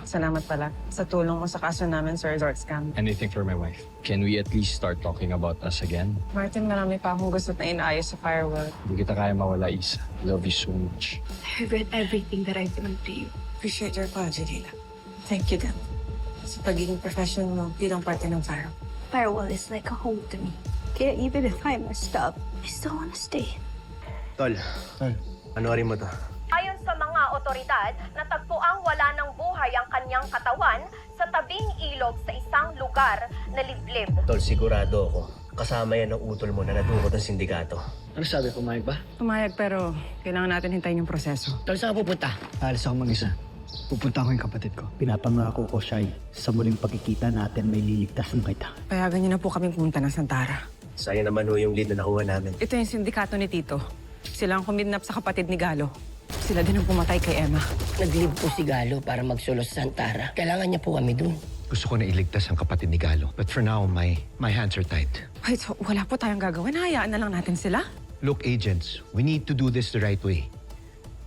Salamat pala sa tulong mo sa kaso namin sa resort scam. Anything for my wife. Can we at least start talking about us again? Martin, marami pa akong gusto na inaayos sa firewall. Hindi kita kaya mawala, Isa. Love you so much. I regret everything that I've done to you. Appreciate your apology, Leila. Thank you, Dan. Sa pagiging professional mo bilang parte ng firewall. Firewall is like a home to me. Kaya even if I messed up, I still wanna stay. Tol, panoorin mo to. Ayon sa mga otoridad, natagpuang wala ng buhay ang kanyang katawan sa tabing ilog sa isang lugar na liblib. Tol, sigurado ako. Kasama yan ang utol mo na nadukot ng sindikato. Ano sabi, pumayag ba? Pumayag pero kailangan natin hintayin yung proseso. Tol, saan ka pupunta? Alis ako mag-isa. Pupunta ko yung kapatid ko. Pinapangako ko siya sa muling pagkikita natin may liligtas ng kita. Payagan niyo na po kami pumunta ng Santara. Sayang naman ho yung lead na nakuha namin. Ito yung sindikato ni Tito. Sila ang kumidnap sa kapatid ni Galo. Sila din ang pumatay kay Emma. Nag-leave po si Galo para magsulos sa Santara. Kailangan niya po kami dun. Gusto ko na iligtas ang kapatid ni Galo. But for now, my hands are tied. Wait, so wala po tayong gagawin. Hayaan na lang natin sila. Look, agents, we need to do this the right way.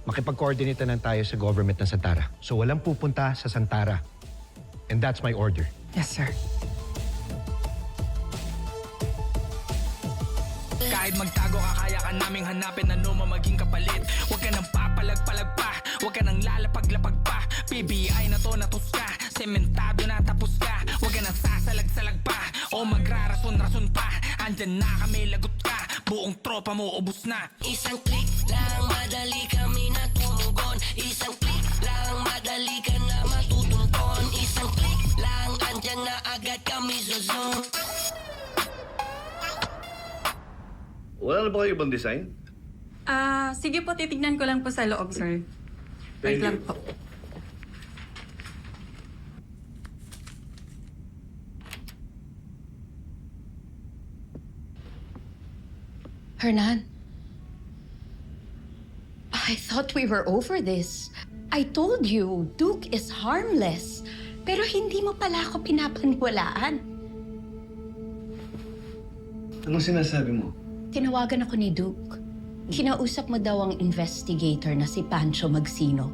Makipag-coordinate na tayo sa government ng Santara. So walang pupunta sa Santara. And that's my order. Yes, sir. Kahit magtago ka, kaya ka naming hanapin, ano mo maging kapalit. Huwag ka nang papalag-palag pa, huwag ka nang lalapag-lapag pa. PBI na to, natus ka, sementado na tapos ka. Huwag ka nang sasalag-salag pa, o magrarason-rason pa. Andyan na kami, lagot ka, buong tropa mo ubus na. Isang click lang, madali kami na tumugon. Isang click lang, madali ka na matutuntun. Isang click lang, andyan na agad kami zozon. Wala na ba kayo ibang design? Sige po, titignan ko lang po sa loob, sir. Wait lang po. Hernan, I thought we were over this. I told you, Duke is harmless. Pero hindi mo pala ako pinapaniwalaan. Anong sinasabi mo? Tinawagan ako ni Duke. Kinausap mo daw ang investigator na si Pancho Magsino.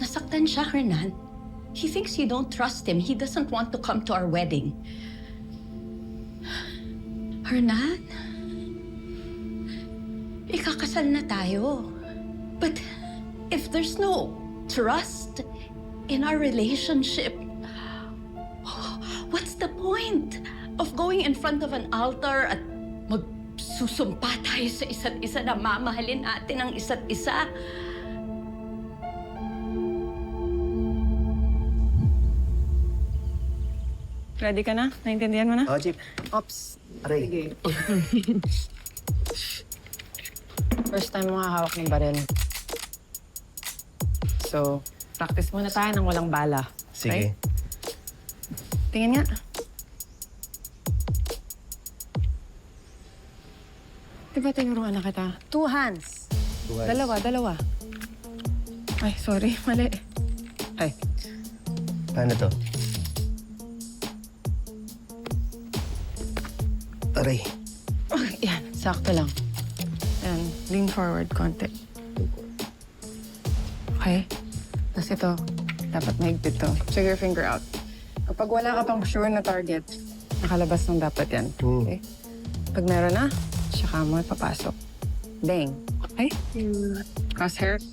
Nasaktan siya, Hernan. He thinks you don't trust him. He doesn't want to come to our wedding. Hernan? Ikakasal na tayo. But if there's no trust in our relationship, what's the point of going in front of an altar at magsusumpa tayo sa isa't isa na mamahalin natin ang isa't isa? Ready ka na? Naintindihan mo na? Oh, Chip. Ops. Aray. Sige. First time mo hawak ng baril. So, practice muna tayo ng walang bala. Sige. Right? Tingin nga. Diba tinuruan na kita? Two hands. Dalawa. Ay, sorry. Mali. Ay. Paano to? Aray. Yan, sakto lang. Yan, lean forward konti. Okay? Tapos ito, dapat mahigpit to. Check your finger out. Kapag wala ka pang sure na target, nakalabas ng dapat yan. Okay? Pag meron na, tsaka mo ipapasok. Bang. Okay? Crosshair,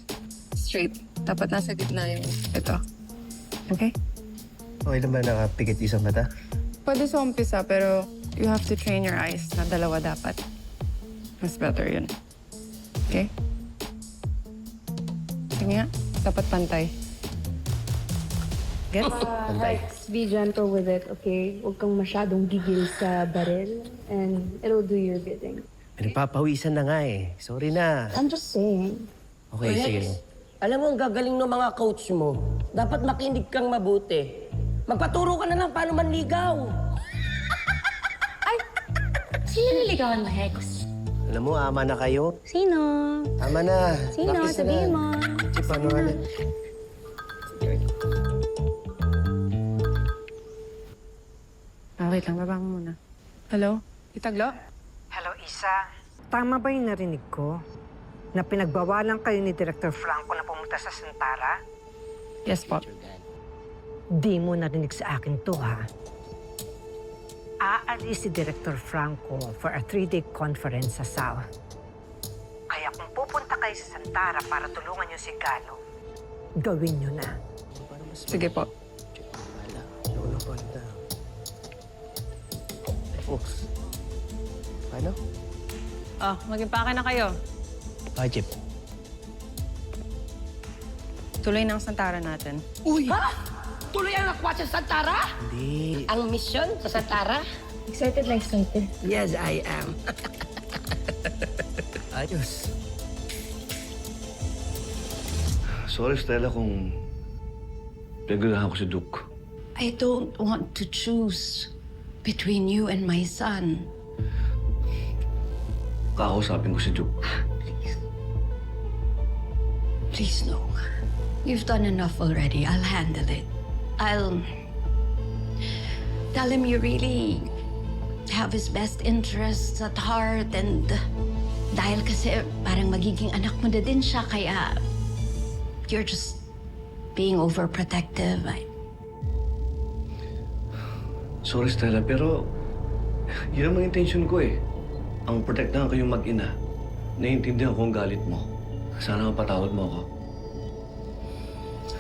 straight. Dapat nasa gitna yung ito. Okay? Okay lang ba nakapikit isang mata? Pwede sa umpisa, pero you have to train your eyes na dalawa dapat. Mas better yun. Okay? Sige nga, dapat pantay. Get? Pantay. Be gentle with it, okay? Huwag kang masyadong gigil sa baril and it'll do your bidding. Pinagpapawisan na nga eh. Sorry na. I'm just saying. Okay, sige. Alam mo, ang gagaling ng mga coach mo. Dapat makinig kang mabuti. Magpaturo ka na lang paano manligaw. Sino niligawan mo, Hex? Alam mo, ama na kayo. Sino? Ama na. Sino? Practice na Sabihin lang. mo. Chip, ano nga na? Wait lang, baba mo muna. Hello? Itaglo? Hello, Isa. Tama ba yung narinig ko? Na pinagbawalan kayo ni Director Franco na pumunta sa Santara? Yes po. Di mo narinig sa akin to, ha? Aalis si Director Franco for a 3-day conference sa South. Kaya kung pupunta kayo sa Santara para tulungan niyo si Galo, gawin niyo na. Sige po. Ano? Oh, mag-impake na kayo. Chip. Tuloy ng Santara natin. Uy! Ha? Tuloy ang nakwat sa Santara? Hindi. Ang misyon sa Santara? Excited na excited. Yes, I am. Ayos. Sorry, Stella, kung nagagahan ko si Duke. I don't want to choose between you and my son. Kakausapin ko si Duke. Please. Please, no. You've done enough already. I'll handle it. I'll tell him you really have his best interests at heart and dahil kasi parang magiging anak mo na din siya kaya you're just being overprotective. Sorry, Stella, pero yun ang intention ko eh. Ang protektahan kayong mag-ina. Naiintindihan ko ang galit mo. Sana mapatawad mo ako.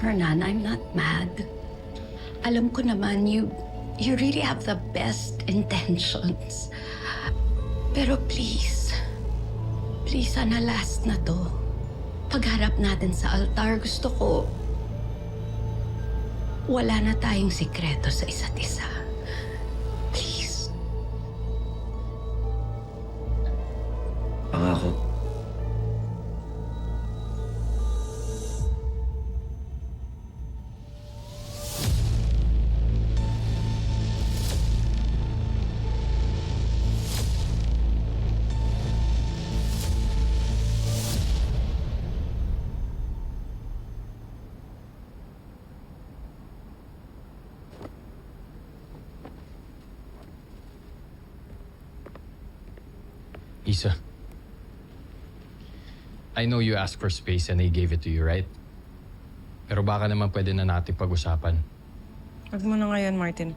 Hernan, I'm not mad. Alam ko naman, you really have the best intentions. Pero please, sana last na to. Pagharap natin sa altar, gusto ko wala na tayong sikreto sa isa't isa. Please. Pangako. Isa, I know you asked for space and they gave it to you, right? Pero baka naman pwede na natin pag-usapan. Huwag mo na ngayon, Martin.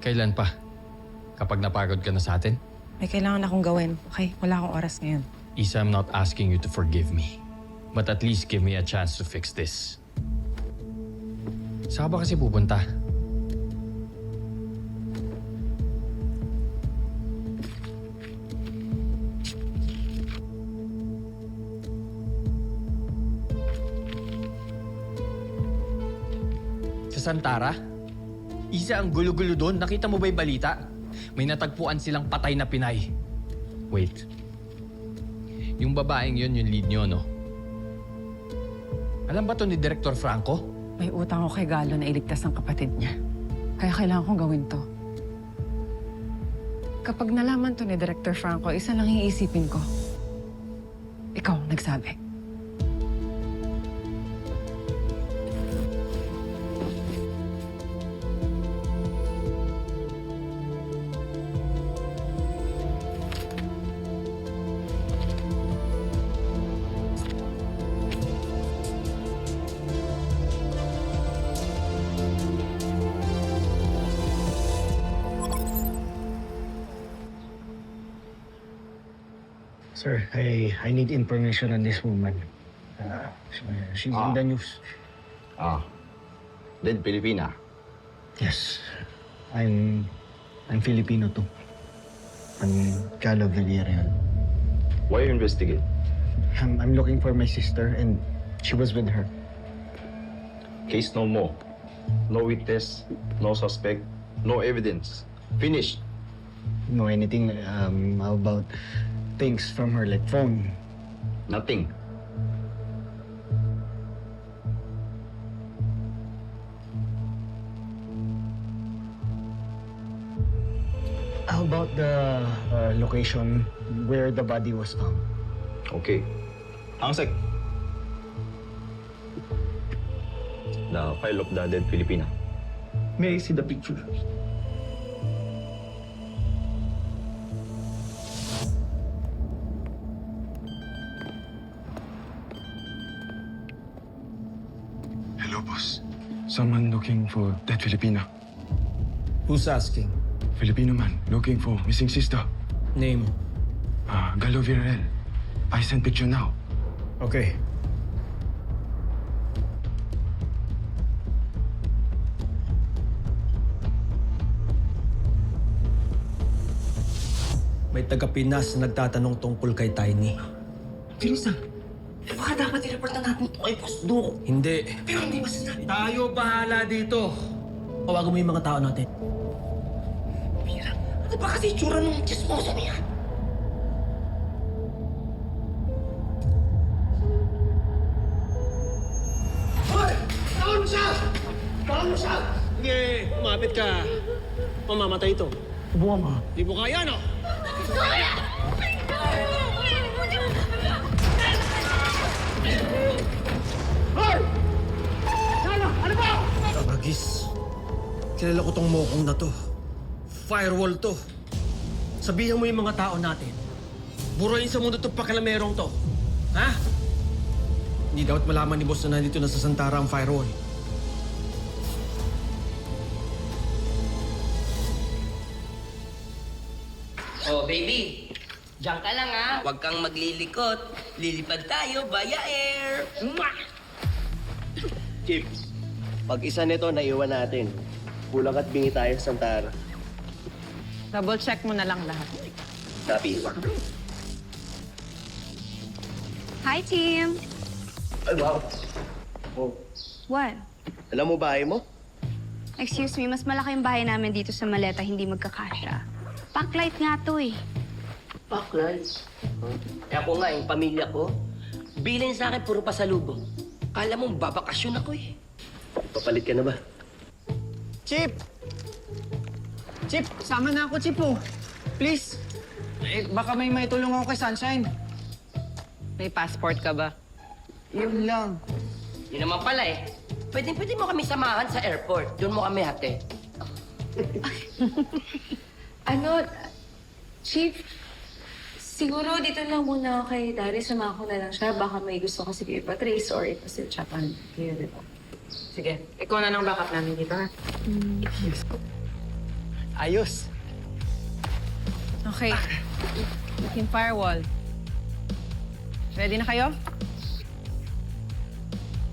Kailan pa? Kapag napagod ka na sa atin? May kailangan akong gawin. Okay? Wala akong oras ngayon. Isa, I'm not asking you to forgive me. But at least give me a chance to fix this. Saan ka ba kasi pupunta? Sa Santara? Isa, ang gulo-gulo doon. Nakita mo ba yung balita? May natagpuan silang patay na Pinay. Wait. Yung babaeng yun, yung lead nyo, no? Alam ba to ni Director Franco? May utang ako kay Galo na iligtas ang kapatid niya. Kaya kailangan kong gawin to. Kapag nalaman to ni Director Franco, isa lang iisipin ko. Ikaw ang nagsabi. Sir, I need information on this woman. She's in the news. Dead Pilipina. Yes. I'm Filipino too. I'm Galo Villarreal. Why you investigate? I'm looking for my sister and she was with her. Case no more. No witness, no suspect, no evidence. Finished. Know anything about things from her, like phone? Nothing. How about the location where the body was found? Okay. Hangsek. The file of the dead Filipina. May I see the picture? Hello, boss. Someone looking for that Filipina. Who's asking? Filipino man looking for missing sister. Name. Galo Virel. I send picture now. Okay. May taga-Pinas na nagtatanong tungkol kay Tiny. Seryosa? Baka dapat i-report na natin ito kay Boss Duke. Hindi. Pero hindi masasabi. Tayo bahala dito. Tawagan mo yung mga tao natin. Mira, ano ba kasi itsura ng chismoso niya? Hoy! Tawan mo siya! Tawan mo siya! Sige, umapit ka. Mamamatay ito. Buwan mo. Di mo kaya, no? Hoy! Ano ba? Agis. Kilala ko tong mokong na to. Firewall to. Sabihan mo yung mga tao natin. Burahin sa mundo itong pakalamerong to. Ha? Hindi dapat malaman ni boss na nandito na sa Santara ang firewall. Oh, baby. Diyan ka lang, ha? Huwag kang maglilikot. Lilipad tayo via air. Chip, pag isa nito naiwan natin, kulang at bingi tayo sa Santara. Double check mo na lang lahat. Copy. Hi, team! Ay, wow. Oh, What? alam mo bahay mo? Excuse me, mas malaki yung bahay namin dito sa Maleta, hindi magkakasya. Backlight nga to eh. Backlight. Eh ako nga, yung pamilya ko, bilhin sa akin puro pasalubong. Kala mo, babakasyon ako eh. Papalit ka na ba? Chip! Chip, sama na ako, Chip, oh. Please. Eh, baka may maitulong ako kay Sunshine. May passport ka ba? Yun lang. Yun naman pala eh. Pwede mo kami samahan sa airport. Doon mo kami hati. Chief, siguro dito lang muna ako kay Dari. Sumama ko na lang siya. Baka may gusto kasi kayo ipatrace or ipasilchapan kayo, di ba? Sige, ikaw na ng backup namin dito, ha? Ayos. Okay. Team Firewall. Ready na kayo?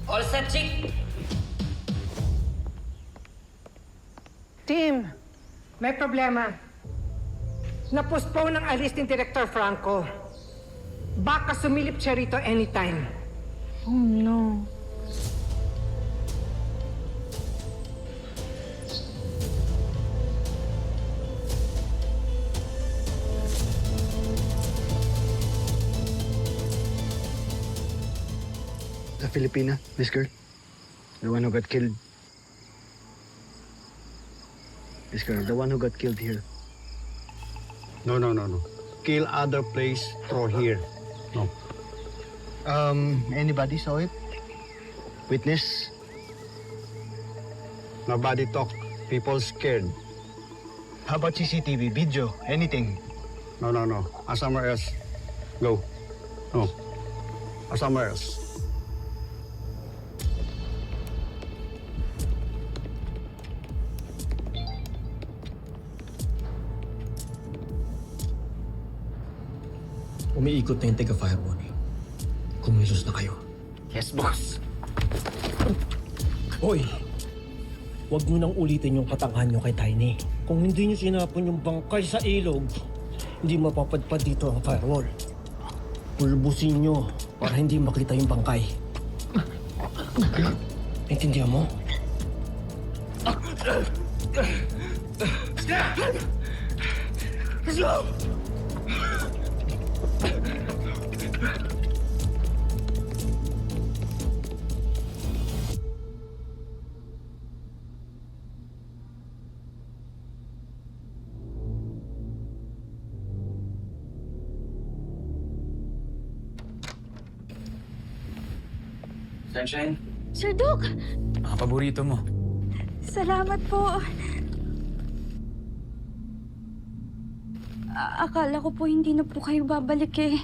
All set, chick! Team, may problema. Na-postpone ang alis ni Director Franco. Baka sumilip siya rito anytime. Oh no. The Filipina, this girl. The one who got killed. This girl, the one who got killed here. No. Kill other place, throw here. No. Anybody saw it? Witness? Nobody talk. People scared. How about CCTV, video, anything? No. Somewhere else. Go. No. Somewhere else. Umiikot na yung taga-firewall. Kumilos na kayo. Yes, boss. Hoy! Huwag nyo nang ulitin yung katanghan nyo kay Tiny. Kung hindi nyo sinapon yung bangkay sa ilog, hindi mapapadpad dito ang firewall. Pulbusin nyo para hindi makita yung bangkay. Intindihan mo? Let's go! Sunshine, Sir Duke, mga paborito mo. salamat po. Akala ko po hindi na po kayo babalik eh.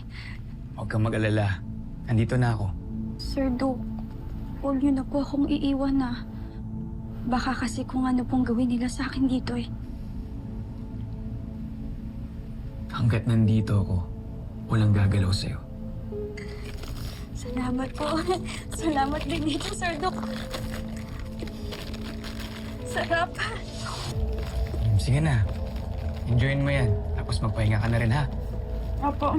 Huwag kang mag-alala. Nandito na ako. Sir Duke, huwag niyo na po akong iiwan na. Baka kasi kung ano pong gawin nila sa akin dito eh. Hanggat nandito ako, walang gagalaw sa'yo. Salamat po. Salamat din dito, Sir Doc. Sarap. Sige na. Enjoyin mo yan. Tapos magpahinga ka na rin, ha? Opo.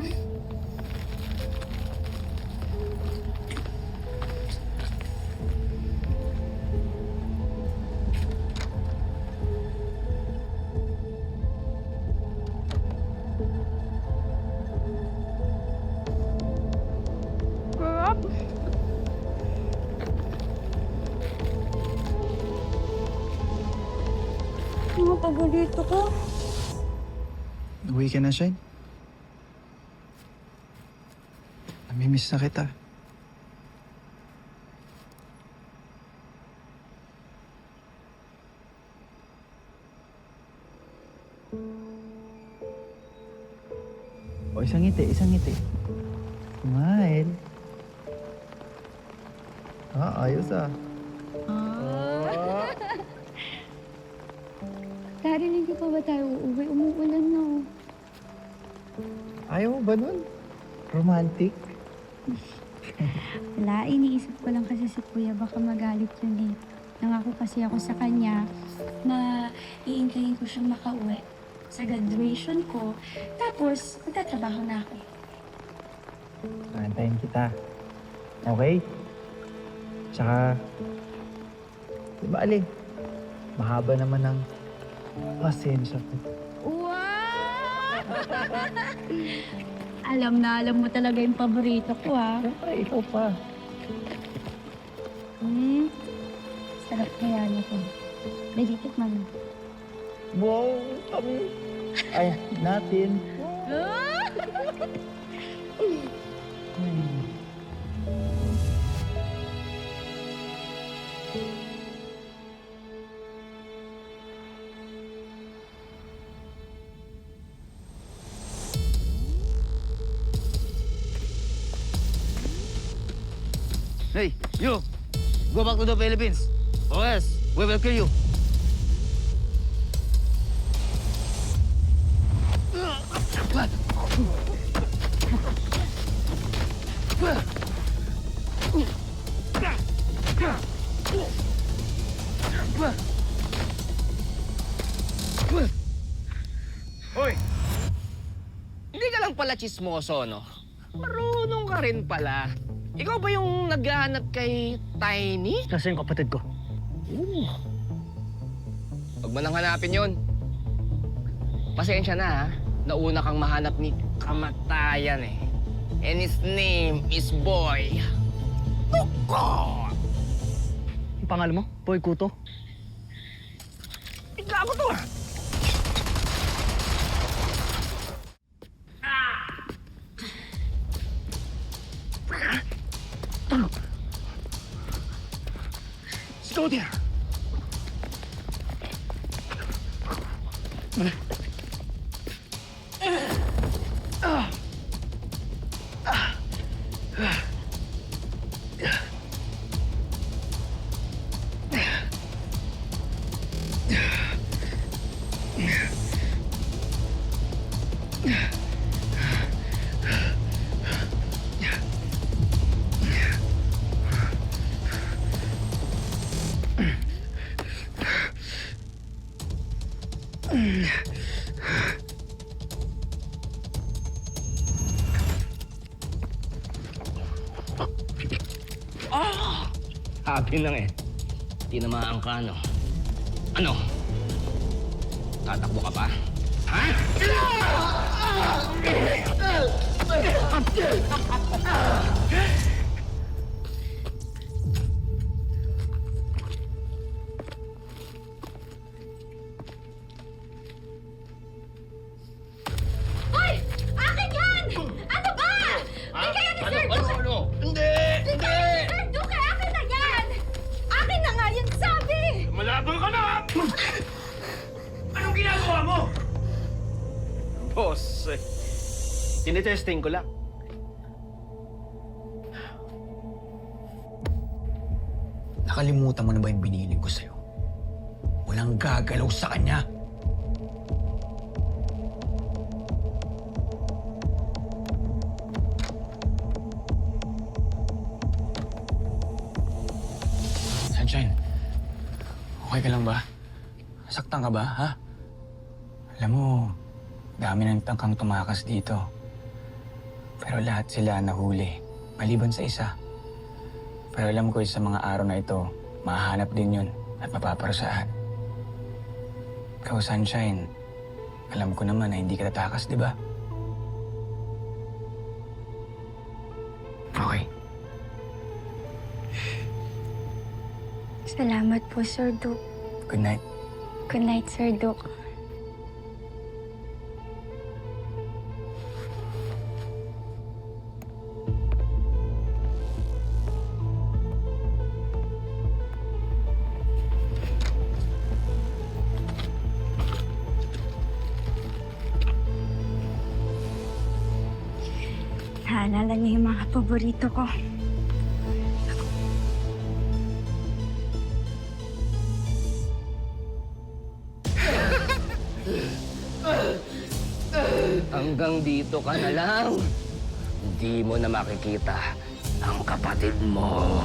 Sarap. Mga paborito ko. Uwi ka na, Shine. Namimiss na kita. O, isang ngiti, isang ngiti. Smile. Ayos ah. Daryl, hindi pa ba tayo uuwi? Umuulan na oh. Ayaw mo ba nun? Romantic? Wala, iniisip ko lang kasi si Kuya baka magalit yun eh. Nangako kasi ako sa kanya na iintayin ko siyang makauwi sa graduation ko. Tapos, magtatrabaho na ako. Antayin kita. Okay? Tsaka, di ba aling? Mahaba naman ang pasensya ko. Wow! Alam mo talaga yung paborito ko ha. Siyempre, ikaw pa. Sarap kaya nito. Dalitit man. Wow! Ay, natin. Hey, you! Go back to the Philippines. Or else, we will kill you. Hoy! Hindi ka lang pala chismoso, no? Marunong ka rin pala. Ikaw ba yung naghahanap kay Tiny? Kasi yung kapatid ko. Huwag mo nang hanapin yun. Pasensya na, ha? Nauna kang mahanap ni Kamatayan, eh. And his name is Boy Tuko! Yung pangalan mo? Boy Kuto? Bigla ko to, ha? Go there! Happy lang eh. Tinamaan ka, no? Ano? Tatakbo ka pa? Ha? Hoy! Akin yan! Ano ba? Hindi kaya ni Sir Duque! Hindi! Hindi kaya ni Sir Duque! Akin na yan! Akin na nga yan sabi! Malabang ka na! Anong ginagawa mo? Boss, tinitesting ko lang. Nakalimutan mo na ba yung biniling ko sa'yo? Walang gagalaw sa kanya. Sunshine, okay ka lang ba? Saktan ka ba, ha? Alam mo, dami ng tangkang tumakas dito. Pero lahat sila nahuli, maliban sa isa. Pero alam ko sa mga araw na ito, mahahanap din yun at mapaparusahan. Ikaw, Sunshine, alam ko naman na hindi ka tatakas, di ba? Okay. Salamat po, Sir Duke. Good night. Good night, Sir Duke. Naalala niyo yung mga paborito ko. Hanggang dito ka na lang. Hindi mo na makikita ang kapatid mo.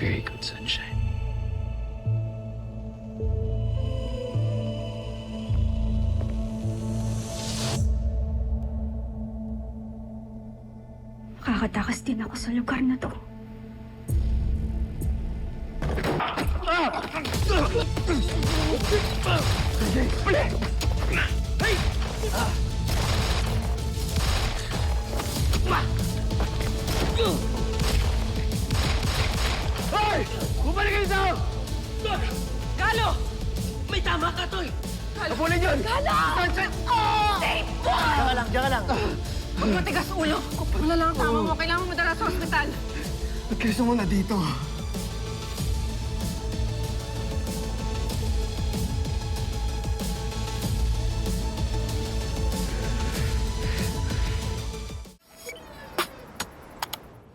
Very good, Sunshine. Makakatakas din ako sa lugar na to. Hoy! Bumalik kayo sa... Galo! May tama ka, Toy! Kapulin yun! Galo! Sunshine! Safe! Diyan ka lang. Huwag matigas ulo. Kupang na lang ang tama mo. Kailangan mo dala sa ospital. Ba't kayo muna dito?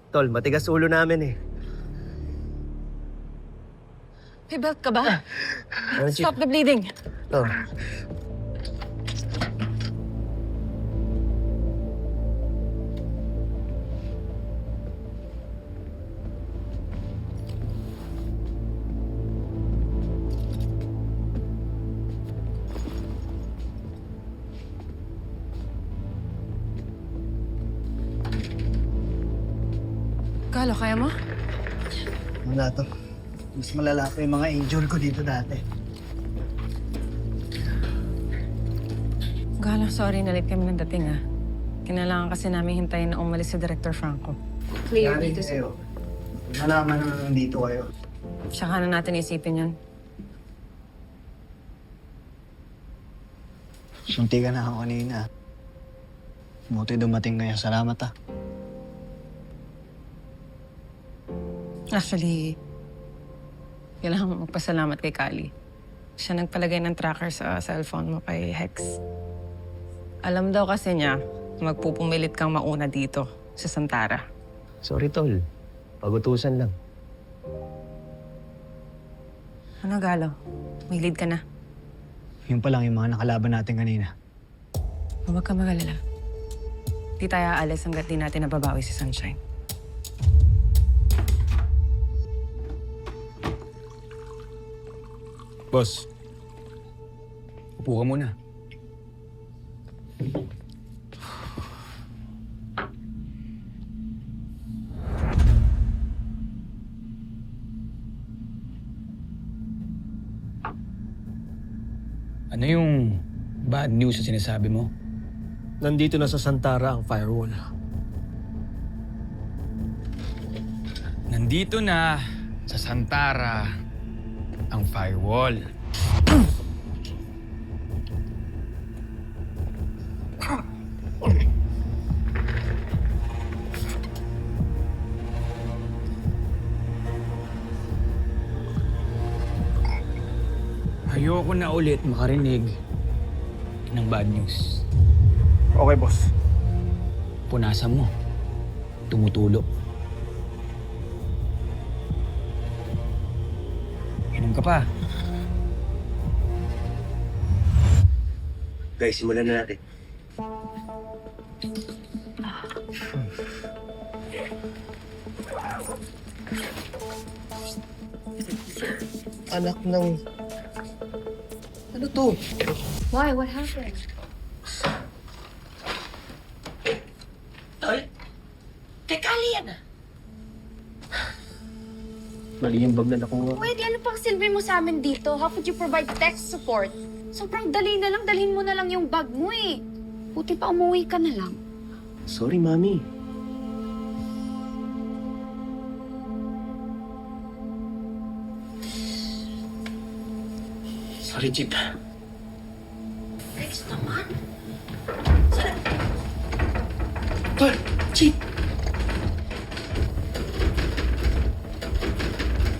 Tol, matigas ulo namin eh. May belt ka ba? Stop the bleeding. Oh. Galo, kaya mo? Wala to. Mas malala pa yung mga angel ko dito dati. Galo, sorry na late kami ng dating ah. Kinailangan kasi namin hintayin na umalis si Director Franco. Clear dito sa... Nalaman na nandito kayo. Tsaka na natin isipin yun. Sunti ka na ako kanina. Buti dumating kaya. Salamat ah. Actually, kailangan mo magpasalamat kay Kali. Siya nagpalagay ng tracker sa cellphone mo kay Hex. Alam daw kasi niya, magpupumilit kang mauna dito sa Santara. Sorry, Tol. Pagutusan lang. Ano, Galo? May lead ka na. Yun pa lang yung mga nakalaban natin kanina. Huwag ka magalala. Di tayo aalis hanggat di natin nababawi si Sunshine. Boss, upo ka muna. Ano yung bad news na sinasabi mo? Nandito na sa Santara ang firewall. Nandito na sa Santara ang firewall. Ayoko na ulit makarinig ng bad news. Okay, boss. Punasan mo. Tumutulo. Inom ka pa. Guys, simulan na natin. Anak ng... Ano to? Why? What happened? Tol, kay Kali yan ah. Mali yung bag na nakuha. Pwede, ano pang silbi mo sa amin dito? How could you provide tech support? Sobrang dali na lang, dalhin mo na lang yung bag mo eh. Buti pa umuwi ka na lang. Sorry, Mami. Sorry, Chip. Next naman. Tol! Chip!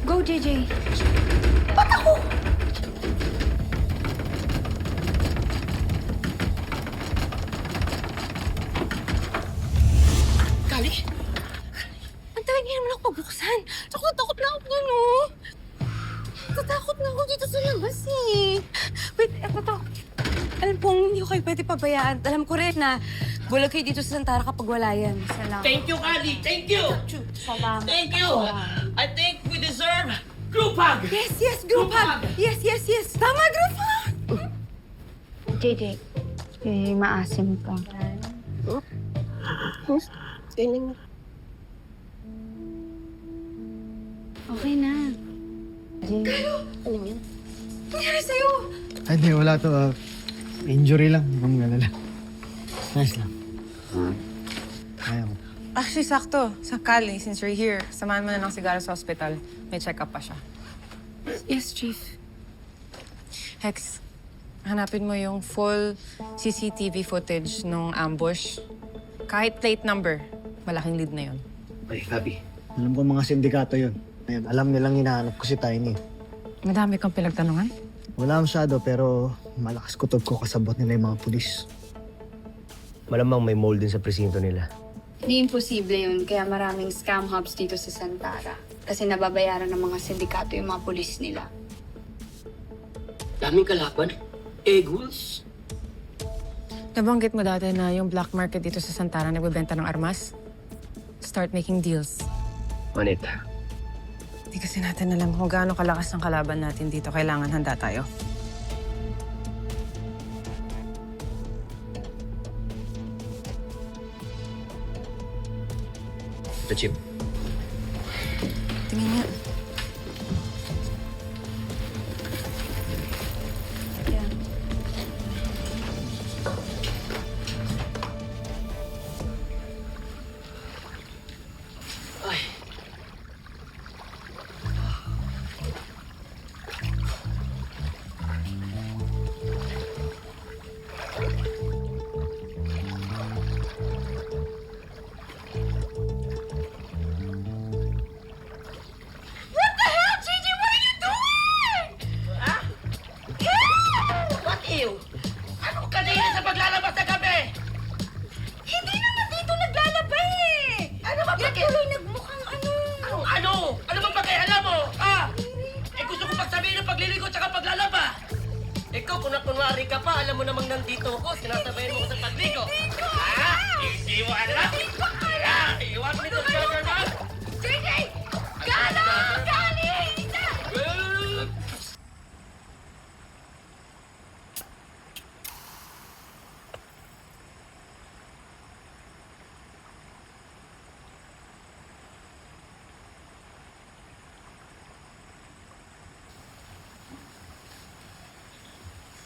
Go, JJ. Ba't ako? Kali? Ang tagal niya naman ako pabuksan. Takot na ako dun, oh. Natatakot na ako dito sa labas, eh. Wait, eto to. Alam pong hindi ko kayo pwede pabayaan. Alam ko rin na bulag kayo dito sa Santara kapag wala yan. Salamat. Thank you, Kali. Thank you. Salamat. Thank you. I think we deserve group hug. Yes, group hug. Yes. Tama, group hug. JJ, maasim ka. Okay na. Ano yan? Nangyari sa'yo? Ay, di, wala to. Injury lang. Ang galala. Nice lang. Ayaw. Actually, sakto. Sa Cali, since you're here, samahan mo na lang si Galo sa hospital. May check-up pa siya. Yes, Chief. Hex, hanapin mo yung full CCTV footage nung ambush. Kahit plate number, malaking lead na yun. Ay, Gabi. Alam ko mga sindikato yun. Ayun, alam nilang hinahanap ko si Tiny. Madami kang pinagtanungan? Wala masyado pero malakas kutob ko kasabot nila yung mga pulis. Malamang may mold din sa presinto nila. Hindi imposible yun, kaya maraming scam hubs dito sa Santara. Kasi nababayaran ng mga sindikato yung mga pulis nila. Daming kalaban. Eagles. Nabanggit mo dati na yung black market dito sa Santara nagbebenta ng armas? Start making deals. Manit. Hindi kasi natin alam kung gaano kalakas ang kalaban natin dito. Kailangan handa tayo. The Chip. Tingin nga. What ew? Ano kanina sa paglalabas sa gabi? Hindi naman dito naglalabay eh! Ano ba Yan tuloy nagmukhang ano. Anong ano? Ano ba pakialam mo? Ah! Eh gusto ko pagsabihin ng pagliligo tsaka paglalaba. Ikaw, kung nakunwari ka pa, alam mo namang nandito ako, sinasabayan mo ko sa pagligo. Ha? Hindi mo alam? Ah, you want me to tell your mom? JJ! Galo! Gali!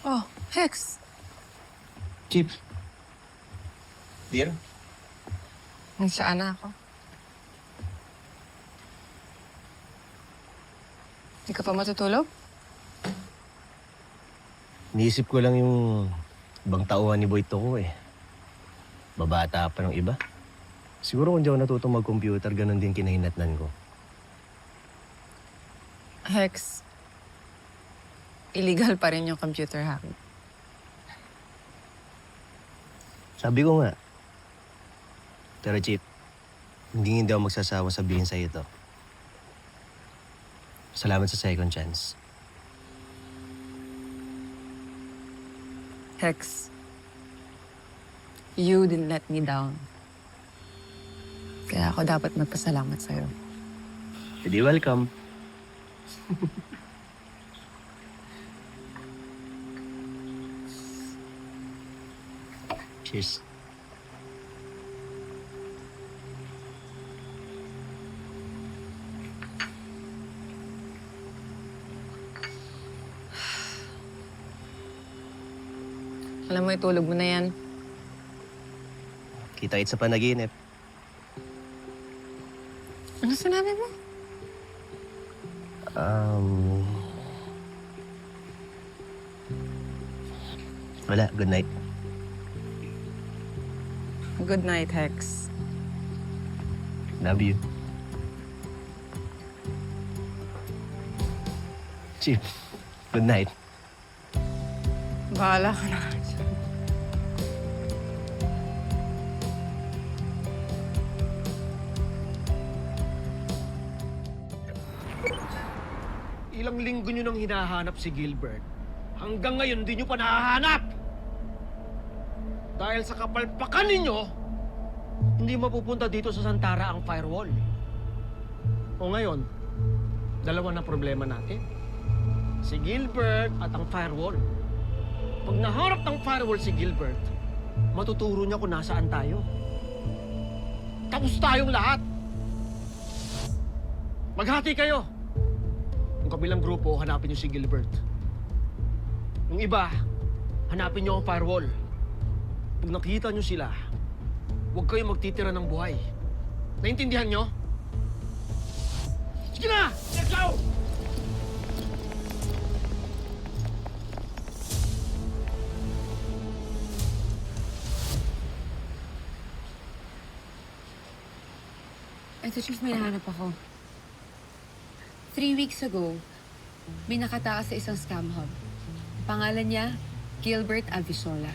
Oh, Hex. Chip. Dear? Nagsaan na ako. Hindi ka pa matutulog? Niisip ko lang yung ibang tauhan ni Boy Toko eh. Babata pa ng iba. Siguro kung di ako natutong mag-computer, ganun din kinahinatnan ko. Hex, illegal pa rin yung computer hacking. Sabi ko nga. Pero Chip, hindi ako magsasawa sabihin sa'yo ito. Salamat sa second chance. Hex, you didn't let me down. Kaya ako dapat magpasalamat sa'yo. Hindi welcome. Cheers. Alam mo, itulog mo na yan. Kita-kits sa panaginip. Ano sinabi mo? Wala. Good night. Good night, Hex. Love you. Chip, good night. Bahala ka na. Ilang linggo nyo nang hinahanap si Gilbert. Hanggang ngayon, di nyo pa nahahanap! Dahil sa kapalpakan ninyo, hindi mapupunta dito sa Santara ang firewall. O ngayon, dalawa na problema natin. Si Gilbert at ang firewall. Pag naharap ng firewall si Gilbert, matuturo niya kung nasaan tayo. Tapos tayong lahat. Maghati kayo. Yung kabilang grupo, hanapin niyo si Gilbert. Yung iba, hanapin niyo ang firewall. Pag nakita niyo sila, huwag kayong magtitira ng buhay. Naintindihan niyo? Sige na! Let's go! Ito, Chief, may nahanap ako. 3 weeks ago, may nakataas sa isang scam hub. Pangalan niya, Gilbert Avisola.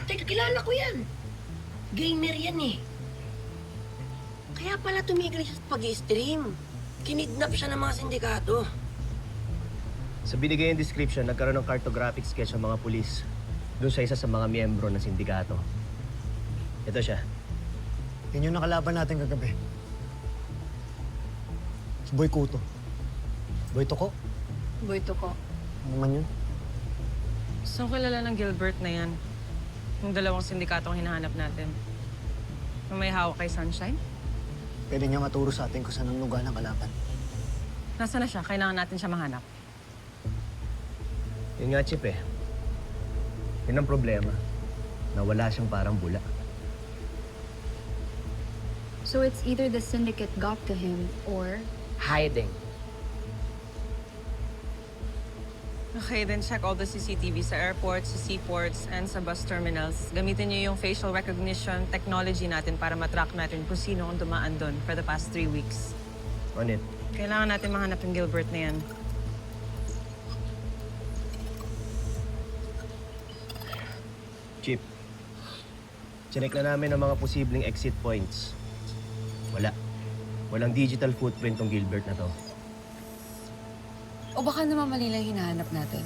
Teka, kilala ko yan. Gamer yan eh. Kaya pala tumigil siya sa pag-i-stream. Kinidnap siya ng mga sindikato. Sa binigay yung description, nagkaroon ng cartographic sketch ang mga pulis doon sa isa sa mga miyembro ng sindikato. Ito siya. Yun yung nakalaban natin kagabi. Si Boy Kuto. Boy Toko. Boy Toko. Ano naman yun? So, kilala ng Gilbert na yan. Yung dalawang sindikatong hinahanap natin. Yung may hawak kay Sunshine. Pwede niya maturo sa atin kung saan ang lugar ng kalaban. Nasaan na siya? Kailangan natin siya mahanap. Yun nga, Chip eh. Yun ang problema. Nawala siyang parang bula. So it's either the syndicate got to him or... Hiding. Okay, then check all the CCTV sa airports, sa seaports, and sa bus terminals. Gamitin niyo yung facial recognition technology natin para matrack natin kung sino ang dumaan doon for the past 3 weeks. On it. Kailangan natin mahanap yung Gilbert na yan. Chip, chinek na namin ang mga posibleng exit points. Wala. Walang digital footprint tong Gilbert na to. O baka naman mali lang hinahanap natin.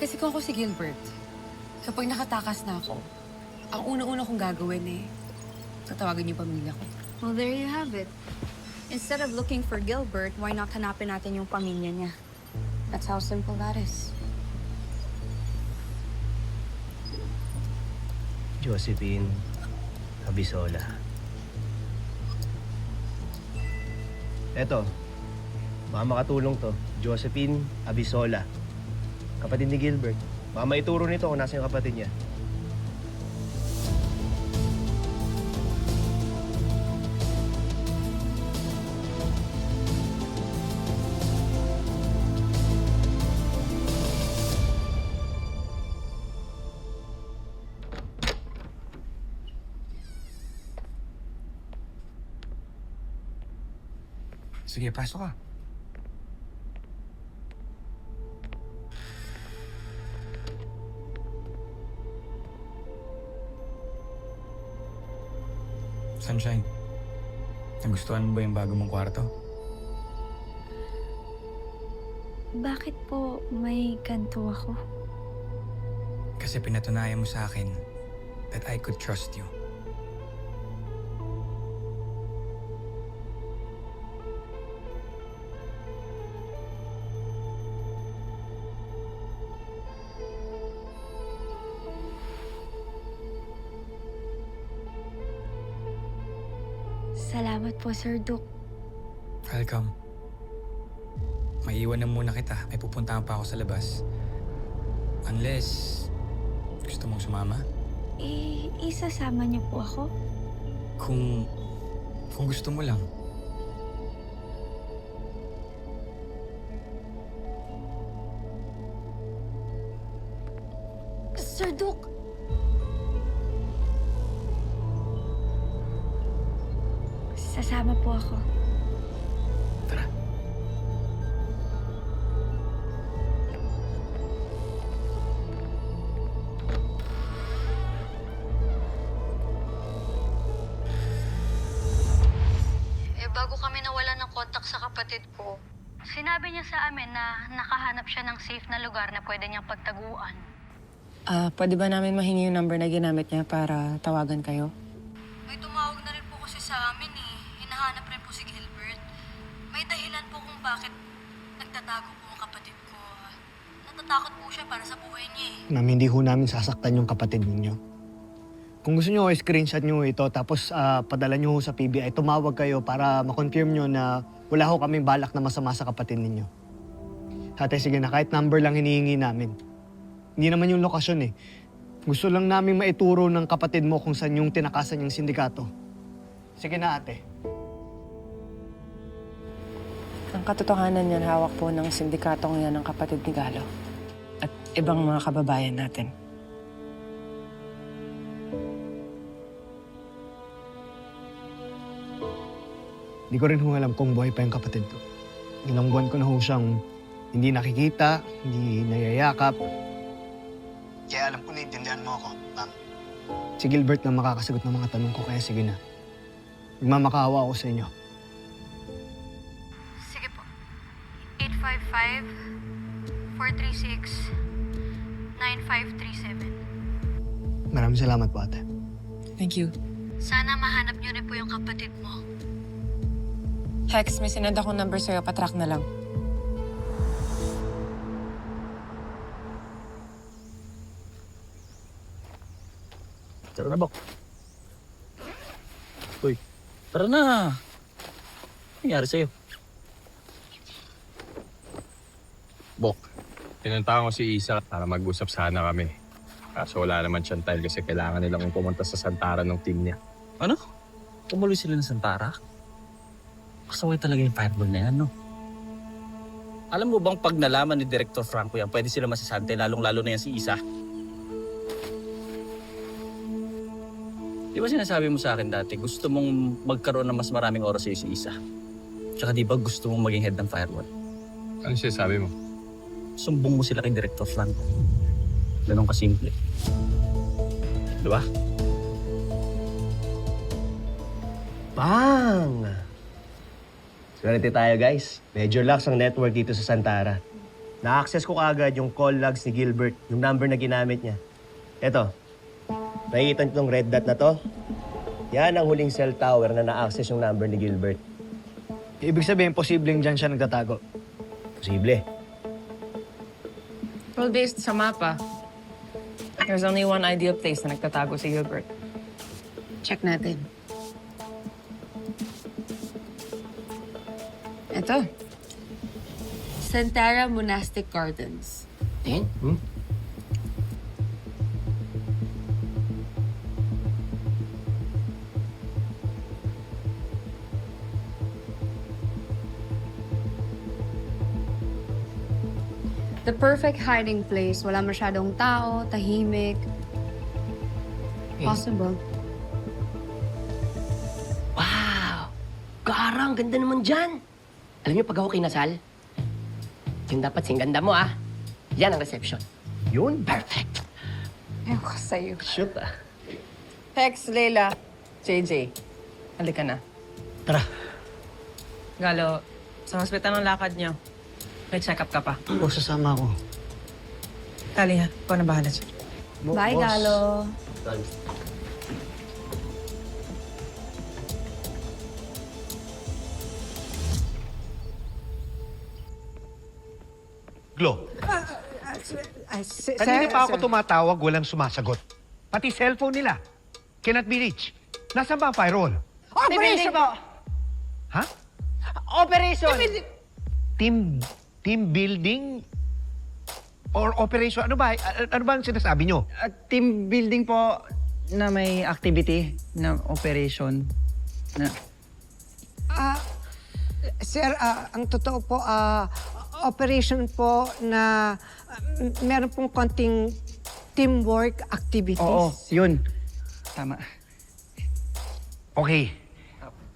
Kasi kung ako si Gilbert, kapag nakatakas na ako, ang unang-una kong gagawin tatawagan yung pamilya ko. Well, there you have it. Instead of looking for Gilbert, why not hanapin natin yung pamilya niya? That's how simple that is. Josephine Abisola. Eto, baka makatulong to. Josephine Abisola. Kapatid ni Gilbert. Baka maituro nito kung nasa yung kapatid niya. Sige, pasok ka. Sunshine, nagustuhan mo ba yung bago mong kwarto? Bakit po may ganito ako? Kasi pinatunayan mo sa akin that I could trust you. Salamat po, Sir Duke. Welcome. Maiiwan na muna kita. May pupuntahan pa ako sa labas. Unless, gusto mong sumama? Isasama niyo po ako? Kung gusto mo lang. Sir Duke! Sasama po ako. Tara. Bago kami nawalan ng kontak sa kapatid ko, sinabi niya sa amin na nakahanap siya ng safe na lugar na pwede niyang pagtaguan. Pwede ba namin mahingi yung number na ginamit niya para tawagan kayo? May tumawag na rin po kasi sa amin eh. Hinahanap rin po si Gilbert. May dahilan po kung bakit nagtatago po ang kapatid ko. Natatakot po siya para sa buhay niya eh. Ma'am, hindi ho namin sasaktan yung kapatid ninyo. Kung gusto nyo, screenshot nyo ito, tapos padala nyo ho sa PBI, tumawag kayo para makonfirm nyo na wala ho kaming balak na masama sa kapatid ninyo. Ate, sige na, kahit number lang hinihingi namin. Hindi naman yung lokasyon eh. Gusto lang namin maituro ng kapatid mo kung saan yung tinakasan yung sindikato. Sige na, ate. Ang katotohanan niyan, hawak po ng sindikatong yan ng kapatid ni Galo. At ibang mga kababayan natin. Hindi ko rin ho alam kung buhay pa yung kapatid ko. Ilang buwan ko na ho siyang hindi nakikita, hindi nayayakap. Kaya alam ko naiintindihan mo ako, ma'am. Si Gilbert na makakasagot ng mga tanong ko, kaya sige na. Magmamakaawa ako sa inyo. Sige po. 855-436-9537. Maraming salamat po, ate. Thank you. Sana mahanap niyo rin po yung kapatid mo. Hex, may sinend akong number sa'yo. Patrack na lang. Tara na, Bok. Uy, tara na. Ano nangyari sa'yo? Bok, pinuntahan ko si Isa para mag-usap sana kami. Kaso wala naman siyang time kasi kailangan nilang pumunta sa Santara ng team niya. Ano? Tumuloy sila ng Santara? Kasaway talaga yung fireball na yan, no? Alam mo bang pag nalaman ni Director Franco yan, pwede sila masasante, lalong-lalo na yan si Isa. Di ba sinasabi mo sa akin dati, gusto mong magkaroon ng mas maraming oras sa'yo si Isa? Tsaka di ba gusto mong maging head ng firewall? Ano sinasabi mo? Sumbong mo sila kay Director Franco. Ganun kasimple. Di ba? Bang! Swerte tayo, guys. Medyo lax ang network dito sa Santara. Na-access ko kaagad yung call logs ni Gilbert, yung number na ginamit niya. Eto, nakikita niyo tong red dot na to? Yan ang huling cell tower na na-access yung number ni Gilbert. Ibig sabihin, posibleng dyan siya nagtatago. Posible. Well, based sa mapa, there's only one ideal place na nagtatago si Gilbert. Check natin. Ito. Santara Monastic Gardens. The perfect hiding place. Wala masyadong tao, tahimik. Possible. Wow! Garang, ganda naman dyan! Alam niyo, pag ako kinasal, yung dapat singganda mo, yan ang reception. Yun? Perfect. Ewan ko sa'yo. Shoot, Hex, Leila, JJ. Halika na. Tara. Galo, sa hospital ng lakad niyo. May check-up ka pa. O, sasama ako. Tali ha, ikaw na bahala siya. Bye, Galo. Glo, kanina pa ako tumatawag, walang sumasagot. Pati cellphone nila. Cannot be reached. Nasaan ba ang firewall? Operation po! Ha? Operation! Team building? Or operation? Ano ba? Ano ba ang sinasabi nyo? Team building po na may activity na operation. Na... Sir, ang totoo po, operation po na meron pong konting teamwork activities. Oo, yun. Tama. Okay.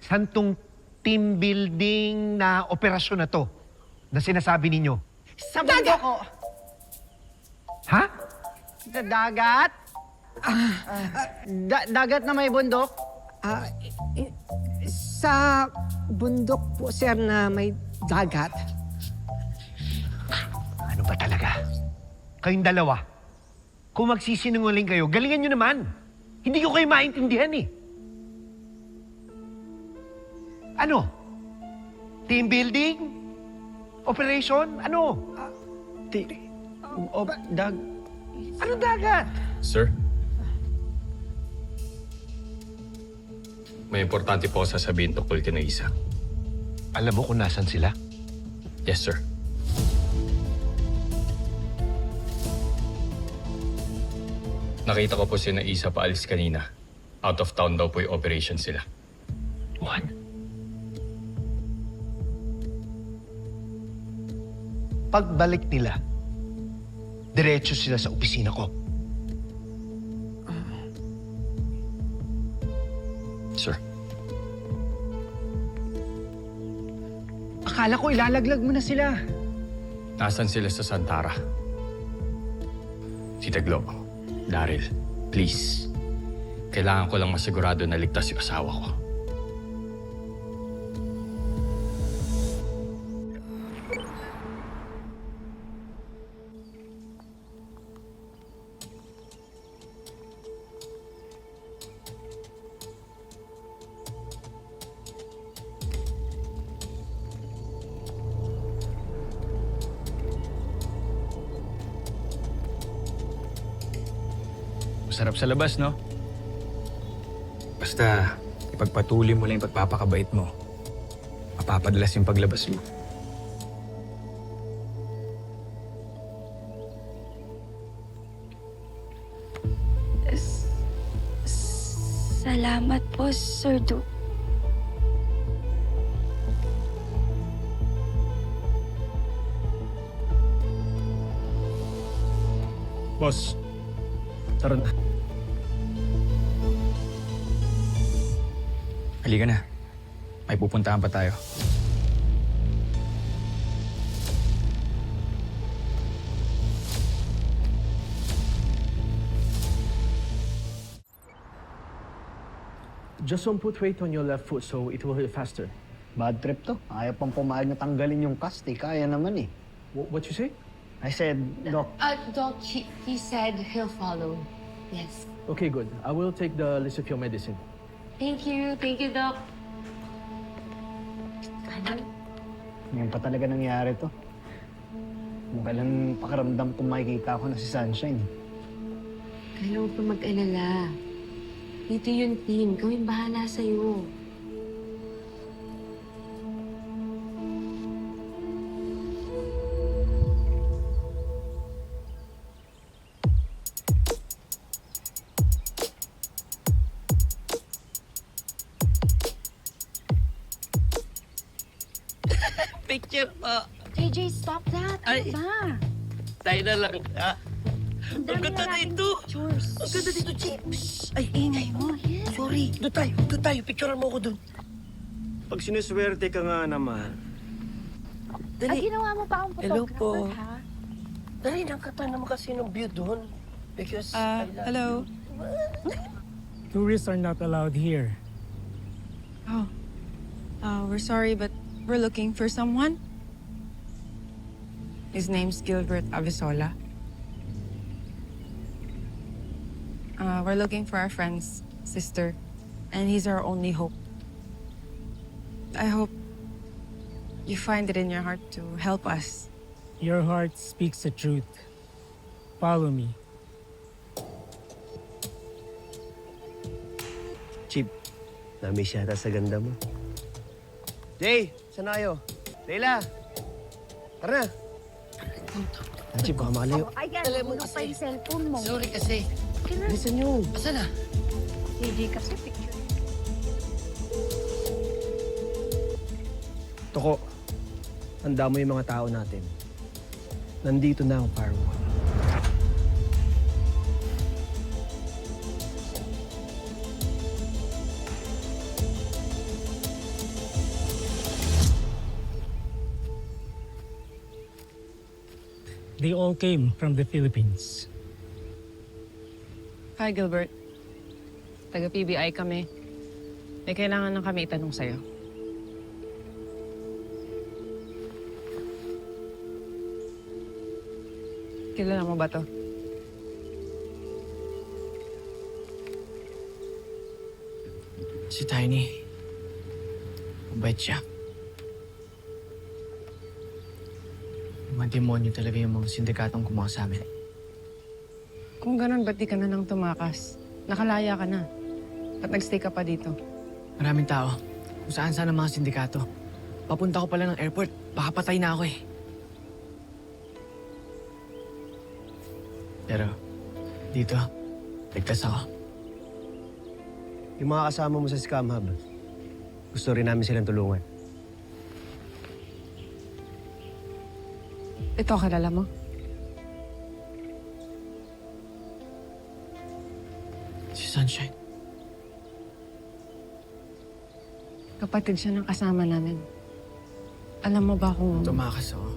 Saan tong team building na operasyon na to na sinasabi ninyo? Sa bundok ko. Ha? Dagat? Dagat na may bundok? Sa bundok po, sir, na may dagat. Ano ba talaga? Kayong dalawa, kung magsisinungaling kayo, galingan nyo naman. Hindi ko kayo maintindihan eh. Ano? Team building? Operation? Ano? Ano dagat? Sir? May importante po ako sasabihin tungkol kay Isa. Alam mo kung nasan sila? Yes, sir. Nakita ko po si Isa paalis kanina. Out of town daw po yung operation sila. What? Pagbalik nila, diretso sila sa opisina ko. Sir. Akala ko ilalaglag mo na sila. Nasaan sila sa Santara? Tita Glo, Daryl, please. Kailangan ko lang masigurado na ligtas yung asawa ko. Masarap sa labas, no? Basta, ipagpatuloy mo lang yung pagpapakabait mo. Mapapadalas yung paglabas mo. Salamat po, Sir Duke. Boss, tara na. Halika na. May pupuntahan pa tayo. Just don't put weight on your left foot so it will heal faster. Bad trip to. Ayaw pang pumayag na tanggalin yung cast eh. Kaya naman eh. What you say? I said, Doc. Doc, he said he'll follow. Yes. Okay, good. I will take the list of your medicine. Thank you, Doc. Ngayon pa talaga nangyari to. Kung kailan pakiramdam kung makikita ko na si Sunshine. Kailan mo pa mag-alala? Dito yung team. Gawin bahala sa'yo. Picture po. JJ, stop that! Ano Ay. ba? Tayo na lang. Ang ganda dito. Ang ganda dito, Chips. Ay, ingay mo. Sorry. Doon tayo. Picturean mo ako doon. Pag sinuswerte ka nga naman, ginawa mo pa akong Hello photographer, po. ha? Dali, nakata naman kasi ng view doon. Because hello? Tourists are not allowed here. Oh. We're sorry, but we're looking for someone. His name's Gilbert Avisola. We're looking for our friend's sister, and he's our only hope. I hope you find it in your heart to help us. Your heart speaks the truth. Follow me. Chip, namiss yata sa ganda mo. Jay, saan na kayo? Leila, tara na. Chip, baka makalayo. Ayan, ano pa yung cellphone mo? Sorry kasi. Bilisan nyo. Asa na? Hindi kasi picture. Toko, handa mo yung mga tao natin. Nandito na ang firewall. They all came from the Philippines. Hi, Gilbert. Taga-PBI kami. May kailangan lang kami itanong sa'yo. Kilala mo ba to? Si Tiny. Mabait siya. Mga demonyo talaga yung mga sindikatong kumuha sa amin. Kung ganun, ba't di ka na nang tumakas? Nakalaya ka na. At nagstay ka pa dito. Maraming tao. Kung saan-saan ang mga sindikato. Papunta ko pala ng airport. Baka patay na ako eh. Pero, dito, ligtas ako. Yung mga kasama mo sa Scam Hub, gusto rin namin silang tulungan. Ito, kilala mo? Si Sunshine. Kapatid siya ng kasama namin. Alam mo ba kung... Tumakas ako.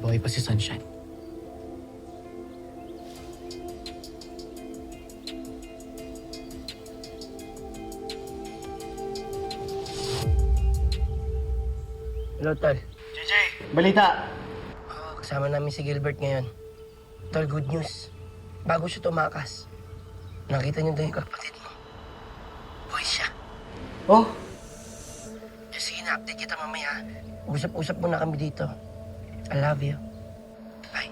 Buhay pa si Sunshine. Hello, Tol. Balita! Kasama namin si Gilbert ngayon. Tol, good news. Bago siya tumakas, nakita niyo daw yung kapatid mo. Buhay siya. Oh? Sige na, update kita mamaya. Usap-usap muna kami dito. I love you. Bye.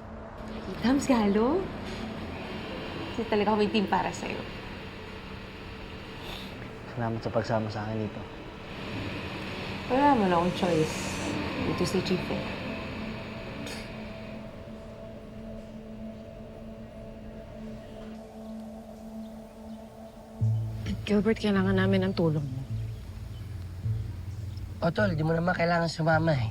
Tams, Galo. Kasi talaga may team para sa'yo. Salamat sa pagsama sa akin dito. Wala mo na akong choice. Dito si Chief eh. Gilbert, kailangan namin ng tulong mo. O, Tol, di mo naman kailangan sumama eh.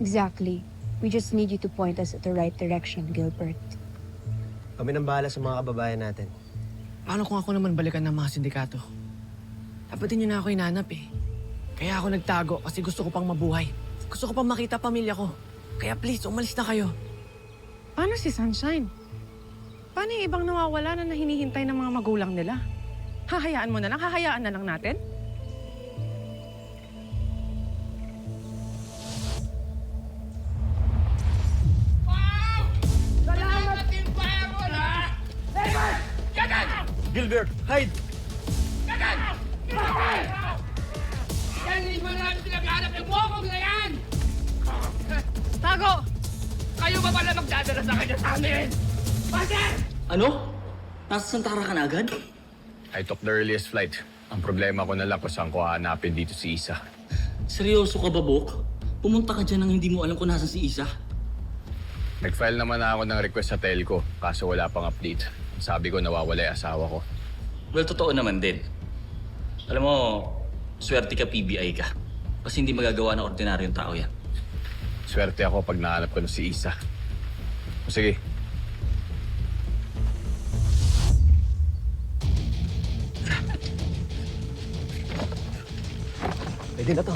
Exactly. We just need you to point us at the right direction, Gilbert. Kami nang bahala sa mga kababayan natin. Paano kung ako naman balikan ng mga sindikato? Dapat din yun na ako hinanap eh. Kaya ako nagtago kasi gusto ko pang mabuhay. Gusto ko pang makita pamilya ko. Kaya please, umalis na kayo. Paano si Sunshine? Paano yung ibang nawawala na hinihintay ng mga magulang nila? Hahayaan mo na lang? Hahayaan na lang natin? Salamat din, Fireball, ha? Gilbert! Gagan! Gilbert, hide! Gagan! Gilbert! Yan, hindi mo namin pinaghanap yung mokong na yan! Tago! Kayo ba pala magdadala sa kanya sa amin? Bakit? Ano? Nasa Santara ka na agad? I took the earliest flight. Ang problema ko na lang kung saan ko hahanapin dito si Isa. Seryoso ka ba, Bok? Pumunta ka dyan nang hindi mo alam kung nasan si Isa. Nag-file naman ako ng request sa telco, kaso wala pang update. Sabi ko nawawala yung asawa ko. Well, totoo naman din. Alam mo, swerte ka PBI ka. Kasi hindi magagawa ng ordinaryong tao yan. Swerte ako pag nahanap ko na si Isa. O sige. Pwede na to.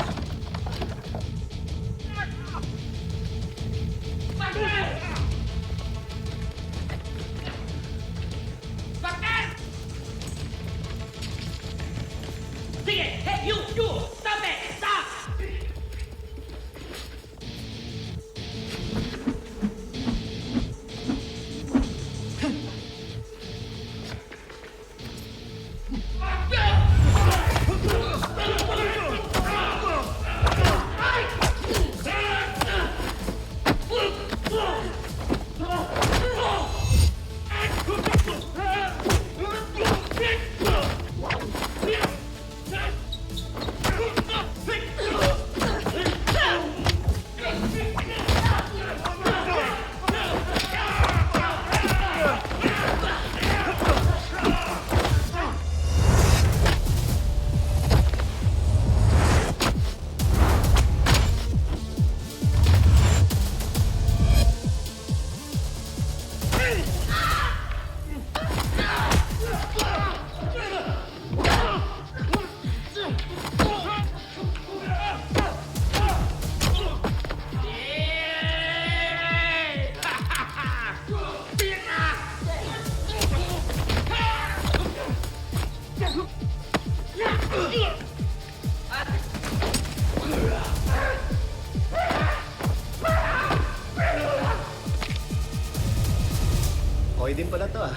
Okay din pala to ah.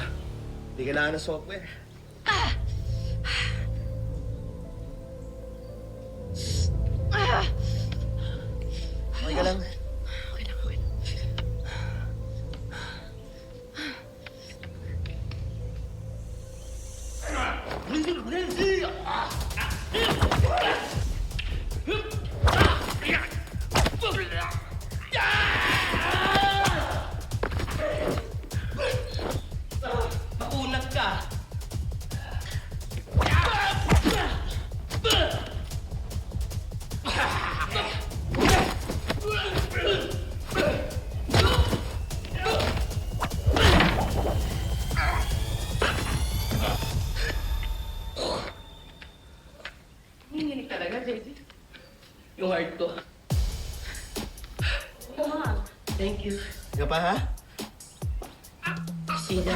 Hindi kailangan ng software. Okay ka lang. Maunat ka! Nanginginig talaga, JJ. Yung heart ko. Thank you. Ika pa ha? Sina.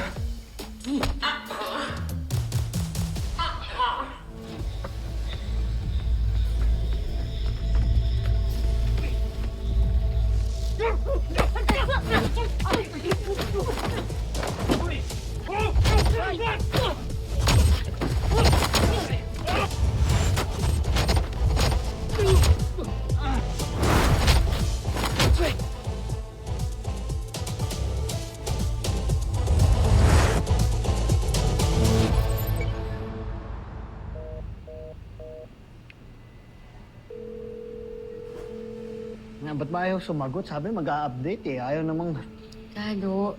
Nga, ba't ba ayaw sumagot? Sabi mag-a-update eh. Ayaw namang... Lalo,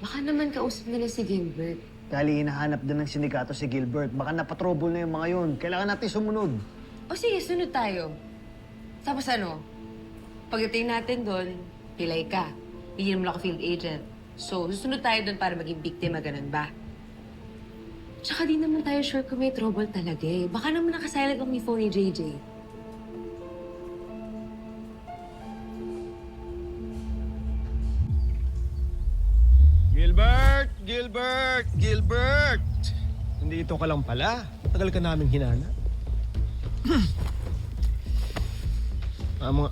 baka naman kausap nila si Gilbert. Dahil hinahanap din ng sindikato si Gilbert. Baka napatrouble na yung mga yun. Kailangan natin sumunod. O sige, sunod tayo. Tapos ano, pagdating natin doon, pilay ka. Hindi naman ako field agent. So, susunod tayo doon para maging biktima, ganun ba? Tsaka di naman tayo sure kung may trouble talaga eh. Baka naman nakasilent ang may phone ni JJ. Gilbert! Gilbert! Gilbert! Nandito ka lang pala. Tagal ka naming hinana. Mga...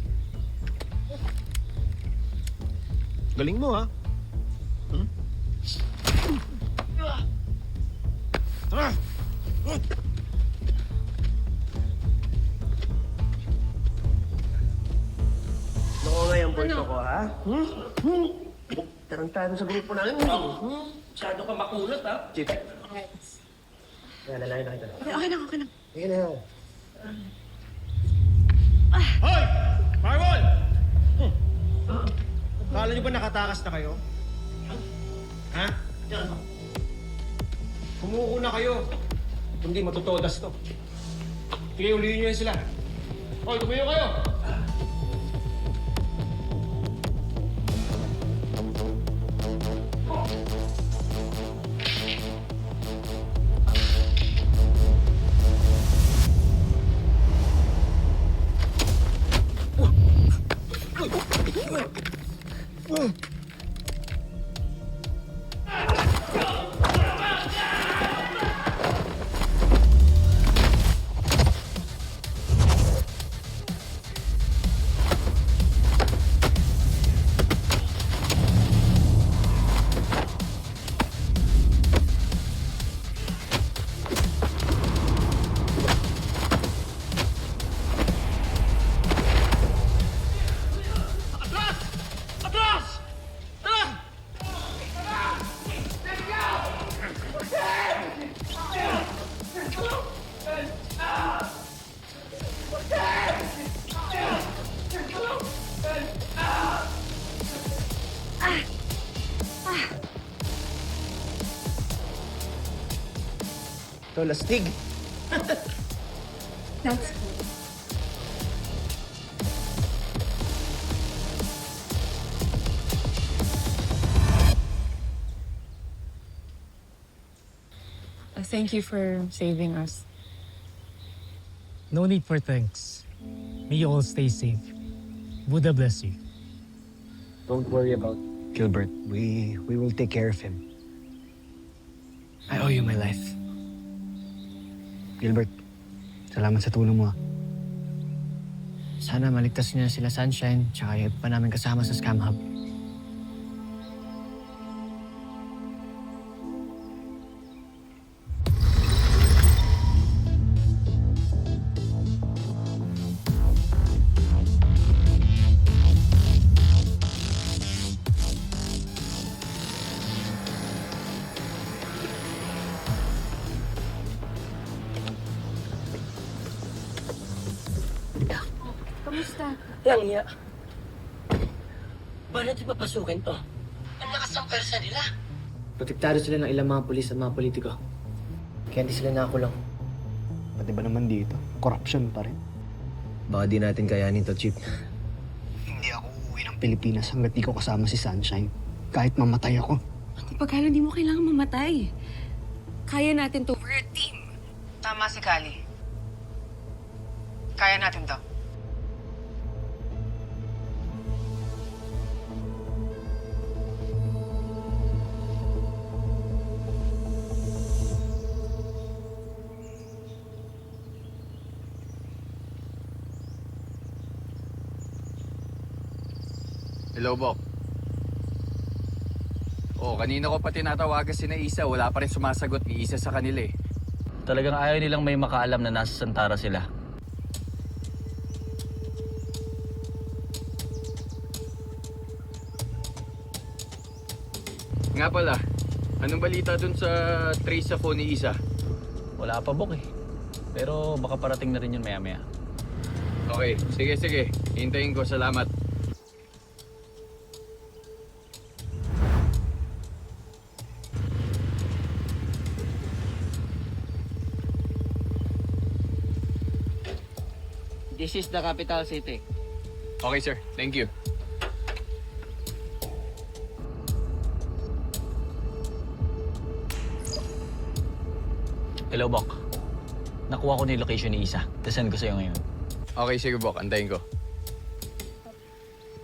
Galing mo, ha? Hmm? Tara! Loko nga yung boy ko, ha? Tarantado sa grupo namin. Masyado ka makulot, ha? Chief. Yan, lalayan na kita. Okay lang, okay lang. Sige na yan. Hoy! Firewall! Kala niyo ba nakatakas na kayo? Ha? Kumuko na kayo. Hindi matutodas to. Sige, ulihin niyo yan sila. Hoy, tumayo kayo! Ito, lastig. That's cool. Thank you for saving us. No need for thanks. May you all stay safe. Buddha bless you. Don't worry about Gilbert. We will take care of him. I owe you my life. Gilbert, salamat sa tulong mo. Sana maligtas niya sila Sunshine, tsaka yung iba pa namin kasama sa Scam Hub. Kamusta? Yang niya. Paano natin papasukin to? Ang lakas ng persa nila. Protektado sila ng ilang mga pulis at mga politiko. Kaya hindi sila nakakulong. Pati ba naman dito? Corruption pa rin. Baka di natin kayanin to, Chief. Hindi ako uuwi ng Pilipinas hanggat di ko kasama si Sunshine. Kahit mamatay ako. Pagkala hindi mo kailangan mamatay. Kaya natin to. We're a team. Tama si Kali. Kaya natin to. Hello, Bok. Oh, kanina ko pa tinatawagan si Isa. Wala pa rin sumasagot ni Isa sa kanila eh. Talagang ayaw nilang may makaalam na nasa Santara sila. Nga pala, anong balita dun sa trace sa phone ni Isa? Wala pa, Bok eh. Pero baka parating na rin yun maya-maya. Okay, sige. Hintayin ko. Salamat. This is the capital city. Okay, sir. Thank you. Hello, Bok. Nakuha ko na yung location ni Isa. Send ko sa'yo ngayon. Okay, sige, Bok. Antayin ko.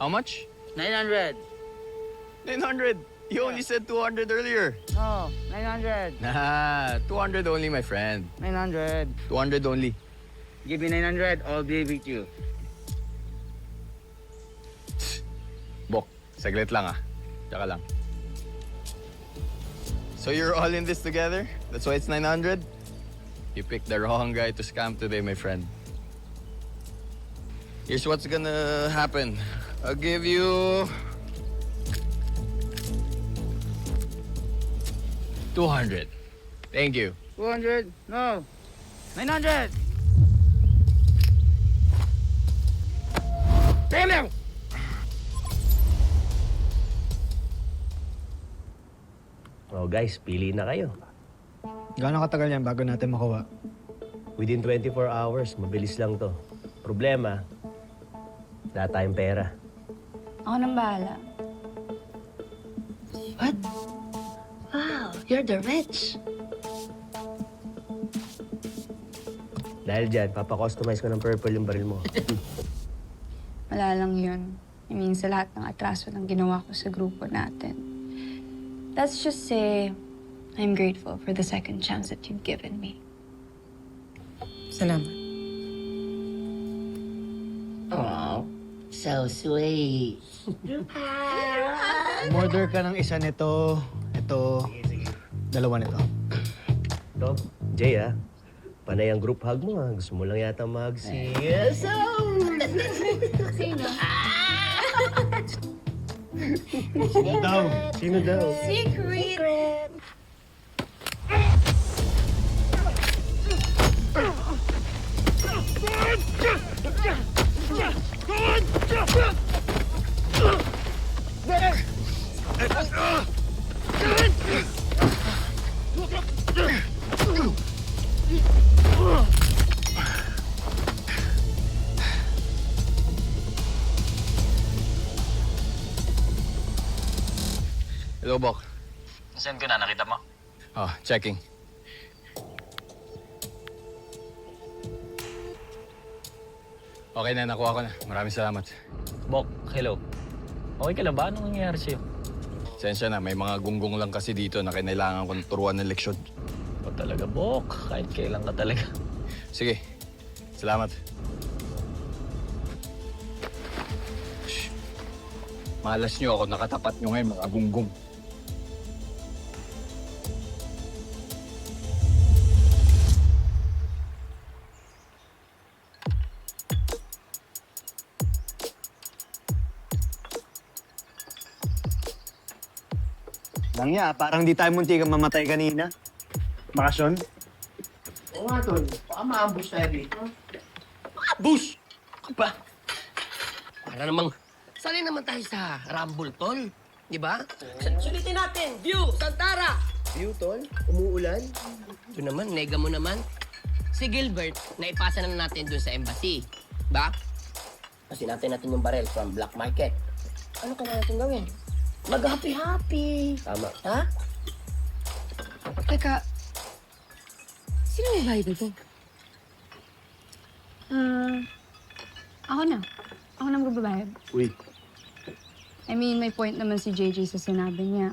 How much? 900. 900. You only said 200 earlier. No, 900. Nah, 200 only, my friend. 900. 200 only. Give me 900, I'll be with you. Bok, saglit lang ah. Tsaka lang. So you're all in this together? That's why it's 900? You picked the wrong guy to scam today, my friend. Here's what's gonna happen. I'll give you... 200. Thank you. 200? No. 900. Damn! Oh guys, pili na kayo. Gaano katagal yan bago natin makuha? Within 24 hours, mabilis lang to. Problema, wala tayong pera. Ako nang bahala. What? Wow, you're the rich. Dahil dyan, papakustomize ko ng purple yung baril mo. Wala lang yun. I mean, sa lahat ng atraso ng ginawa ko sa grupo natin. Let's just say, I'm grateful for the second chance that you've given me. Salamat. Oh, so sweet. Umorder ka ng isa nito. Ito. Dalawa nito. Ito, Jay ah. Panay ang group hug mo ah. Gusto mo lang yata mag-yes. Sino? Sino daw? Sino daw? Secret! Hello, Bok. Send ko na, nakita mo? Oh, checking. Okay na, nakuha ko na. Maraming salamat. Bok, hello. Okay ka lang ba? Anong nangyayari sa'yo? Sensya na, may mga gunggong lang kasi dito na kailangan kong turuan ng leksyon. O talaga, Bok. Kahit kailan ka talaga. Sige, salamat. Shh. Malas niyo ako, nakatapat niyo ngayon, mga gunggong. Lang ya, parang di tayo muntikan mamatay kanina. Bakasyon? Oo nga, Tol. Baka maambus tayo dito. Bus! Ka ba? sanay naman tayo sa Rumble, tol. Di ba? Sulitin natin. View, Santara. View, tol? Umuulan? Ito naman, nega mo naman. Si Gilbert, naipasa na natin dun sa embassy. Ba? Kasi natin yung barrel from black market. Ano kaya natin gawin? Mag-happy-happy. Tama. Ha? Teka, sino may bayad nito? Ako na. Ako na magbabayad. Uy. I mean, may point naman si JJ sa sinabi niya.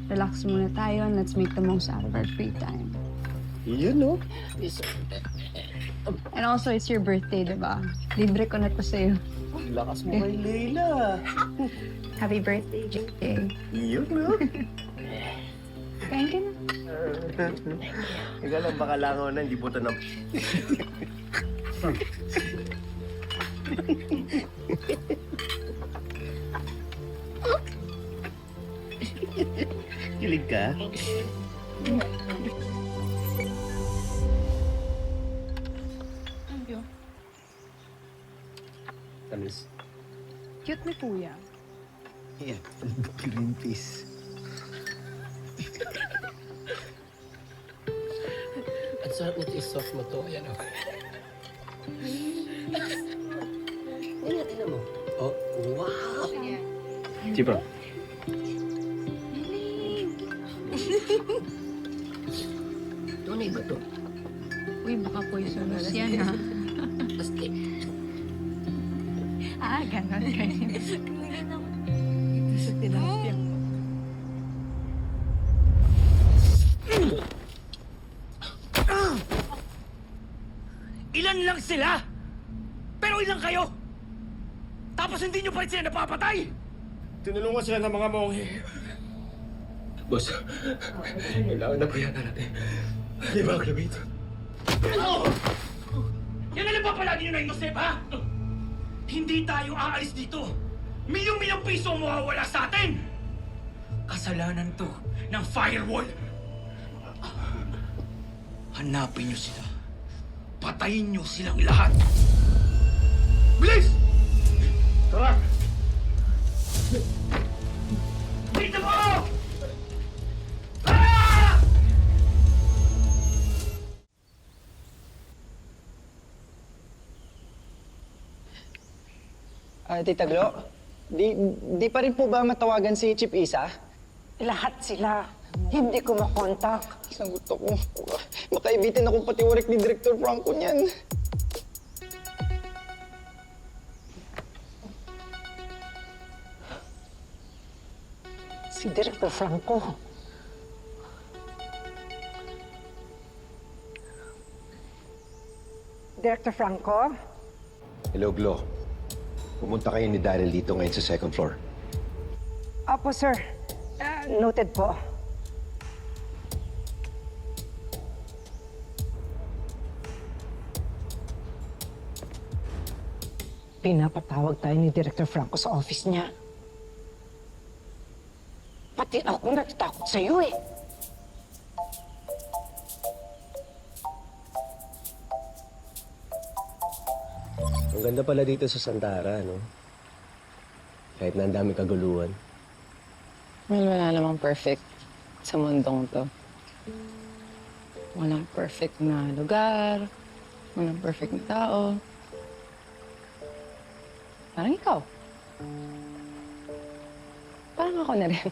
Relax muna tayo and let's make the most out of our free time. Yun, no? And also, it's your birthday, diba? Libre ko na to sa'yo. Lakas mo kay Leila. Happy birthday, JJ. Yun, no? Kain ka na. Ikaw lang baka langaw na, hindi po ito na... Kilig ka? Thank you. Tamis. Cute ni Kuya. Yeah, Greenpeace. Ang sarap nito i-soft mo to. Ayan, oh. Ayan, tingnan mo. Oh, wow! Chipro. Tunay ba to? Uy, baka poisonous yan, ha? Plastic. Ganon kayo. Ito sa tilapia. Ilan lang sila? Pero ilan kayo? Tapos hindi nyo pa rin sila napapatay? Tinulungan sila ng mga monghe. Boss, kailangan na po yata natin. Evacuate. Yan na lang ba palagi nyo na inosip, ha? Hindi tayo aalis dito. Milyong-milyong piso ang mawawala sa atin. Kasalanan to ng firewall. Hanapin nyo sila. Patayin nyo silang lahat. Bilis! Tara! Dito mo! Tita Glo, di pa rin po ba matawagan si Chief Isa? Lahat sila. Hindi ko makontak. Sagot ako. Makaibitin akong patiwarik ni Director Franco niyan. Si Director Franco. Director Franco? Hello, Glo. Pumunta kayo ni Daryl dito ngayon sa second floor. Opo, sir. Noted po. Pinapatawag tayo ni Director Franco sa office niya. Pati ako natatakot sa'yo eh. Ang ganda pala dito sa Santara, no? Kahit na ang dami kaguluhan. Well, wala namang perfect sa mundong to. Walang perfect na lugar, walang perfect na tao. Parang ikaw. Parang ako na rin.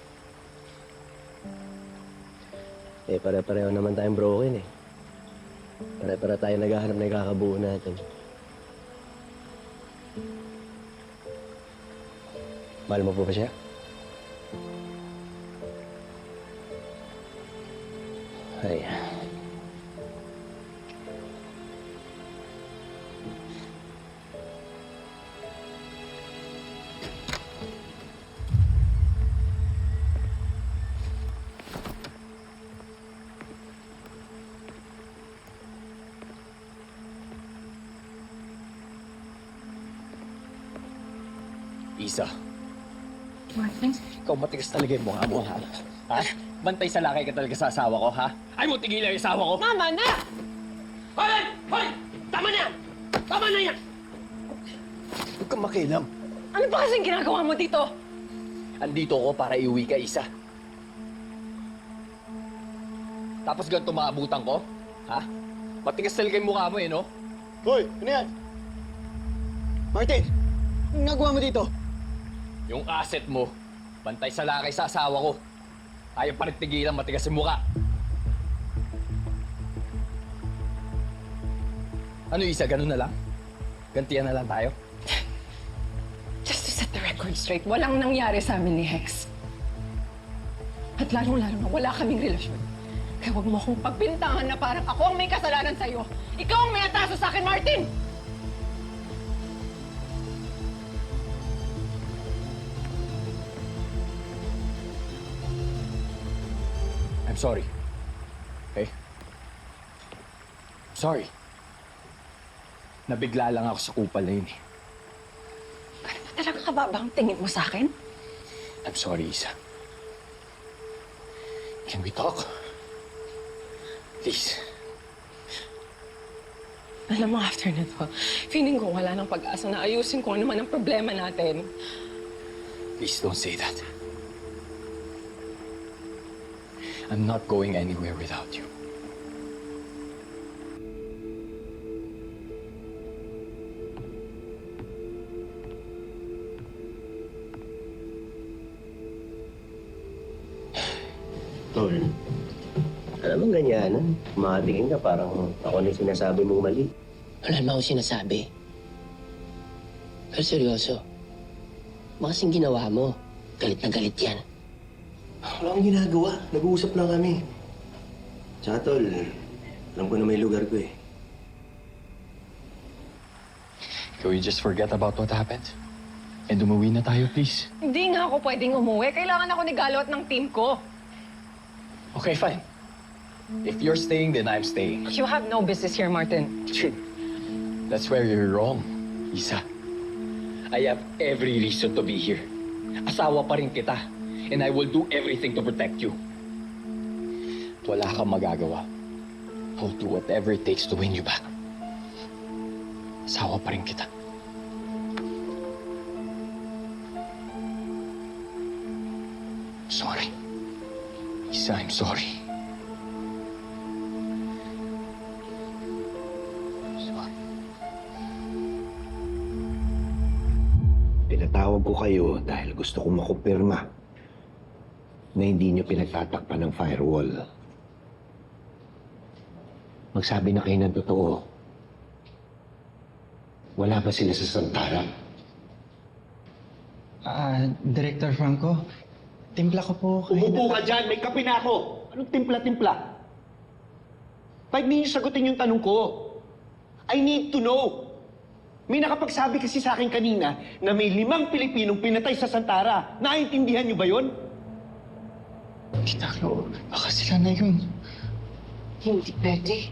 Eh, pare-pareho naman tayong broken, eh. Pare-para tayo naghahanap na ikakabuo natin. Mahal mo po ba siya? Ay. Isa, Martin? ikaw matigas talaga yung mukha mo, ha? Ha? Bantay sa lakay ka talaga sa asawa ko, ha? Ay mo tigilan yung asawa ko! Mama na! Hoy! Hoy! Tama na yan! Tama na yan! Huwag kang makialam. Ano ba kasing ginagawa mo dito? Andito ako para iuwi ka, Isa. Tapos ganito maabutan ko? Ha? Matigas talaga yung mukha mo eh, no? Hoy, ano yan? Martin, anong nagawa mo dito? Yung asset mo, bantay sa lakay sa asawa ko. Ayaw pa rin tigilan, matigas yung mukha. Ano, Isa, ganun na lang? Gantihan na lang tayo? Just to set the record straight, walang nangyari sa amin ni Hex. At lalong-lalo na wala kaming relasyon. Kaya huwag mo akong pagbintangan na parang ako ang may kasalanan sa'yo. Ikaw ang may atraso sa akin, Martin! I'm sorry. Okay? Sorry. Nabigla lang ako sa kupal na yun eh. Talaga ka ba bang tingin mo sa akin? I'm sorry, Isa. Can we talk? Please. Alam mo, after na to, feeling ko wala nang pag-asa na ayusin kung ano man ang problema natin. Please don't say that. I'm not going anywhere without you. Tol, alam mo ganyan, matingin ka parang ako na yung sinasabi mong mali. Wala naman akong sinasabi. Pero seryoso, makasing ginawa mo, galit na galit yan. Wala akong ginagawa. Nag-uusap lang kami. Tsaka tol, alam ko na may lugar ko eh. Can we just forget about what happened? And umuwi na tayo, please. Hindi nga ako pwedeng umuwi. Kailangan ako ni Galo at ng team ko. Okay, fine. If you're staying, then I'm staying. You have no business here, Martin. That's where you're wrong, Isa. I have every reason to be here. Asawa pa rin kita. And I will do everything to protect you. At wala kang magagawa. I'll do whatever it takes to win you back. Asawa pa rin kita. Sorry. Isa, I'm sorry. Pinatawag ko kayo dahil gusto kong makumpirma na hindi nyo pinagtatakpan ng firewall. Magsabi na kayo ng totoo. Wala ba sila sa Santara? Director Franco, timpla ko po kayo. Umupo ka dyan! May kape na ako! Anong timpla-timpla? Pwede niyo sagutin yung tanong ko. I need to know. May nakapagsabi kasi sa akin kanina na may 5 Pilipinong pinatay sa Santara. Naiintindihan niyo ba yun? Kitaro, baka sila na yun. Hindi pwede.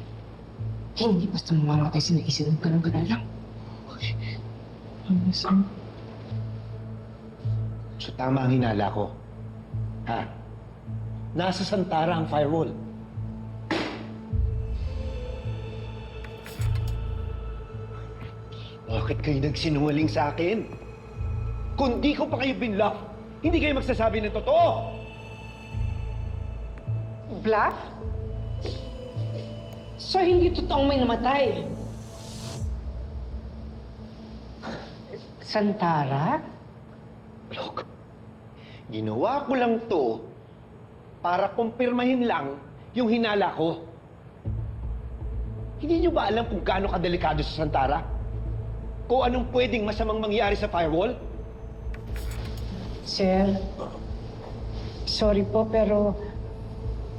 Hindi basta mamamatay si Naisa ng ganun-ganun lang. So tama ang hinala ko. Ha? Nasa Santara ang firewall. Bakit kayo nagsinungaling sa akin? Kung di ko pa kayo binlock, hindi kayo magsasabi ng totoo! Bluff? So, hindi totoong may namatay? Santara? Look, ginawa ko lang to para kumpirmahin lang yung hinala ko. Hindi nyo ba alam kung gaano kadelikado sa Santara? Kung anong pwedeng masamang mangyari sa firewall? Sir, sorry po pero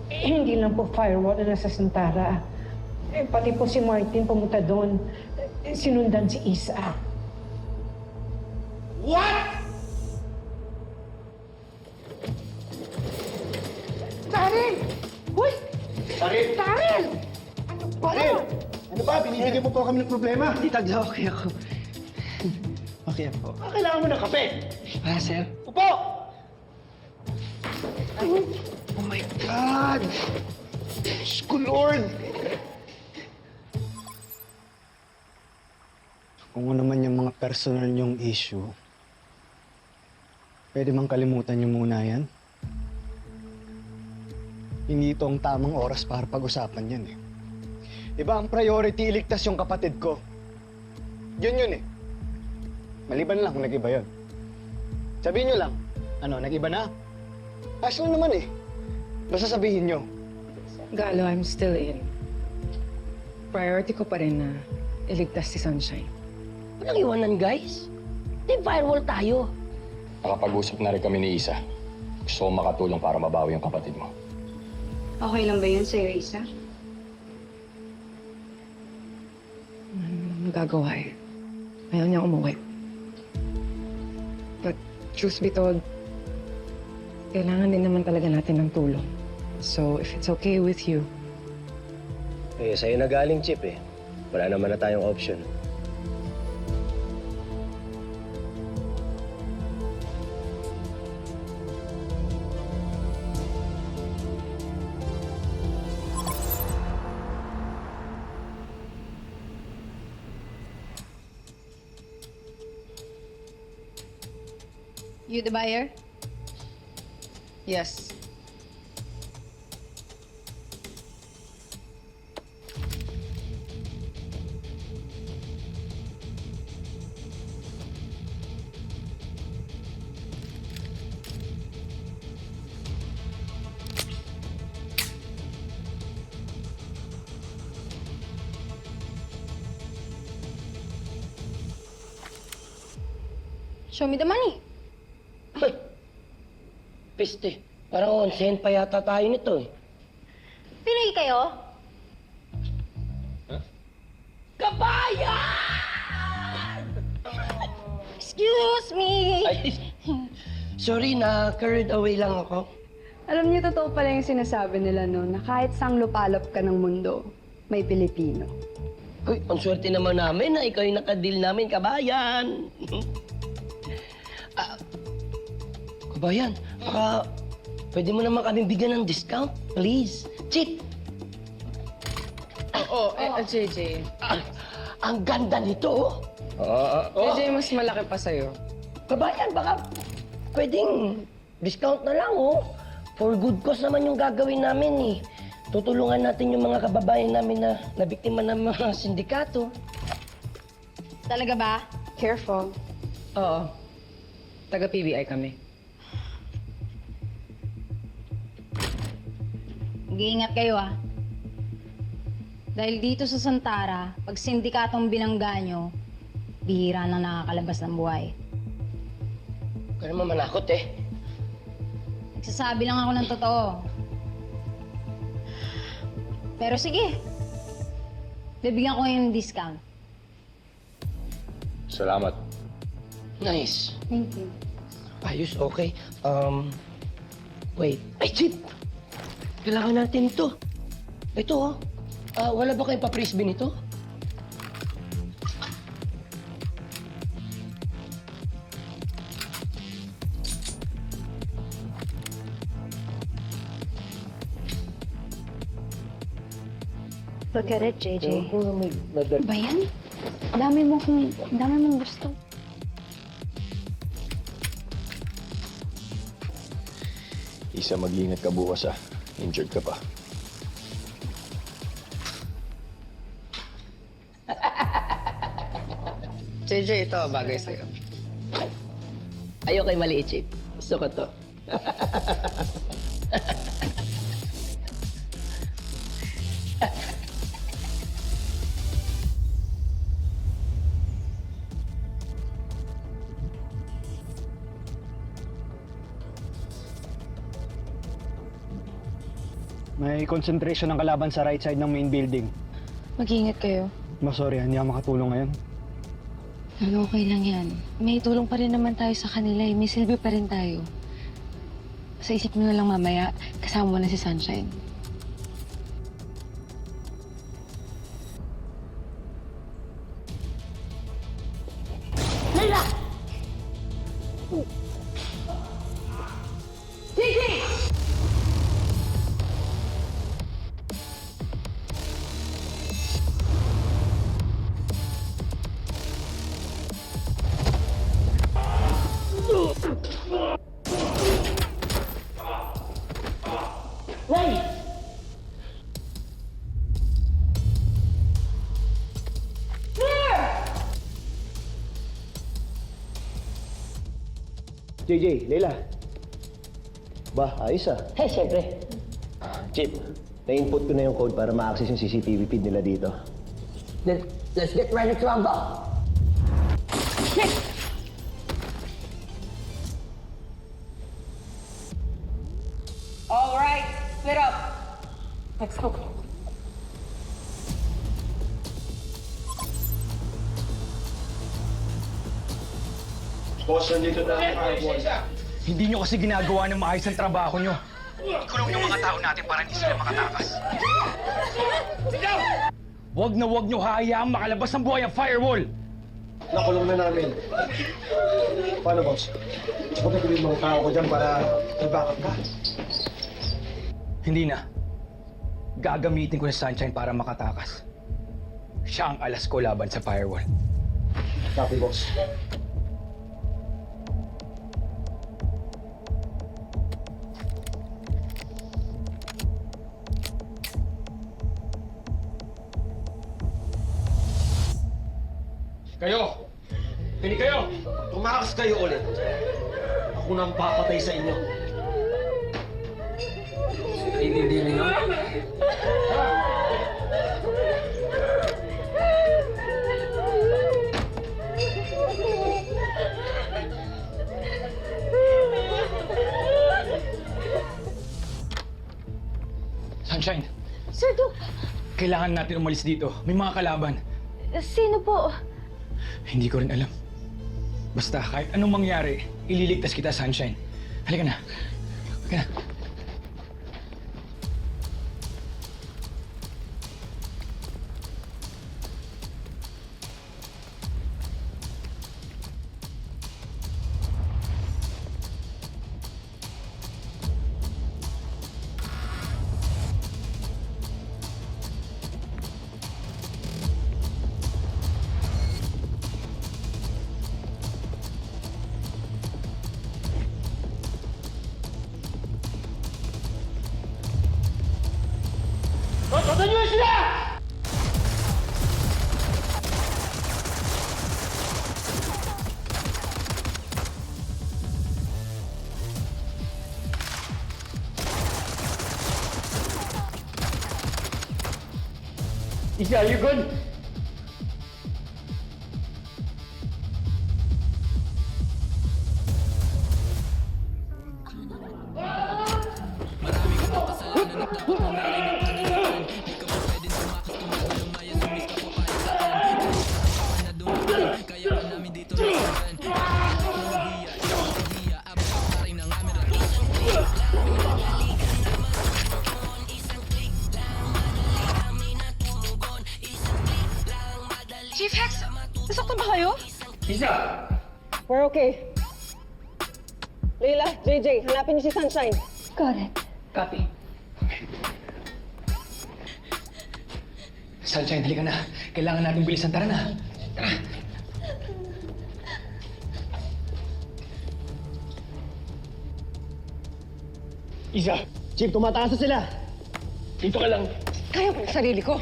hindi lang po firewall na nasa Santara. Pati po si Martin pumunta doon. Sinundan si Isa. What?! Daryl! Uy! Daryl! Daryl! Ano ba? Daryl! Ano ba? Binibigyan mo pa kami ng problema? Taglo, okay ako. Okay ako. Kailangan mo ng kape. Sir? Upo! Oh my God! Diyos ko, Lord! Kung ano man yung mga personal yung issue, pwede mang kalimutan niyo muna yan. Hindi ito ang tamang oras para pag-usapan yan eh. Diba ang priority, iligtas yung kapatid ko. Yun eh. Maliban lang kung nag-iba yun. Sabihin nyo lang, ano, nag-iba na? Ayos lang naman eh. Basta sabihin nyo. Galo, I'm still in. Priority ko pa rin na iligtas si Sunshine. Walang iwanan, guys. Di firewall tayo. Nakapag-usap na rin kami ni Isa. Gusto ko makatulong para mabawi yung kapatid mo. Okay lang ba yun sa'yo, Isa? Magagawa eh. Ayaw niya umuwi. But truth be told, kailangan din naman talaga natin ng tulong. So if it's okay with you, Eh, sa'yo na galing, Chip eh. Wala naman na tayong option. You the buyer? yes. Show me the money. Piste, parang onsen pa yata tayo nito eh. Pinay kayo? Kabayan! Excuse me! Ay, sorry na, carried away lang ako. Alam niyo, totoo pala yung sinasabi nila, no, na kahit sang lupalop ka ng mundo, may Pilipino. Uy, ang swerte naman namin na ikaw yung nakadil namin, kabayan. Kabayan, baka pwede mo naman kami bigyan ng discount, please. Chip! JJ. Ang ganda nito, JJ, mas malaki pa sa'yo. Kabayan, baka pwedeng discount na lang, oh. For good cause naman yung gagawin namin, eh. Tutulungan natin yung mga kababayan namin na nabiktima ng mga sindikato. Talaga ba? Careful. Oo. Taga-PBI kami. Mag-iingat kayo, ah. Dahil dito sa Santara, pag sindikatong binangga nyo, bihira na nakakalabas ng buhay. Huwag ka naman manakot, eh. Nagsasabi lang ako ng totoo. Pero sige, bibigyan ko yung discount. Salamat. Nice. Thank you. Ayos, okay. Wait. Ay, Chip! Kailangan natin ito. Ito, oh. Wala ba kayong pa-frisbee nito? Look at it, JJ. Ba Ba yan? Dami mong gusto. Isa, mag-iingat ka bukas ah. Injured ka pa. JJ, ito bagay sa'yo. Ayoko kay maliit, Chip. Gusto ko to. May concentration ng kalaban sa right side ng main building. Mag-iingat kayo. Sorry, hindi ako makatulong ngayon. Ano, okay lang yan. May tulong pa rin naman tayo sa kanila eh. May silbi pa rin tayo. Sa isip mo na lang mamaya, kasama mo na si Sunshine. Layla! Gigi! JJ, Leila. Ba, ayos ah. Eh, siyempre. Chip, na-input ko na yung code para ma-access yung CCTV feed nila dito. Then, let's get ready to rumble. All right, split up. Let's go. Boss, nandito na ang firewall. Hindi nyo kasi ginagawa ng maayos ang trabaho nyo. Ikulong yung mga tao natin para hindi sila makatakas. Huwag na huwag nyo hahayaang makalabas ng buhay ang firewall! Nakulong na namin. Paano, boss? Huwag na tuloy mga tao ko dyan para i-backup ka. Hindi na. Gagamitin ko yung Sunshine para makatakas. Siya ang alas ko laban sa firewall. Copy, boss. Kayo! Pili kayo! Tumakas kayo ulit. Ako nang papatay sa inyo. Naintindihan ninyo? Sunshine, Sir Duke, kailangan natin umalis dito. May mga kalaban. sino po? Hindi ko rin alam. Basta kahit anong mangyari, ililigtas kita, Sunshine. Halika na. Halika na. Pagkatan niyo sila! Isa, you good? Chief Hex, nasaktan ba kayo? Isa! We're okay. Leila, JJ, hanapin niyo si Sunshine. Got it. Copy. Sunshine, halika na. Kailangan natin bilisan. Tara na. Tara. Isa! Chip, tumataas na sila! Dito ka lang. Kaya ko yung sarili ko.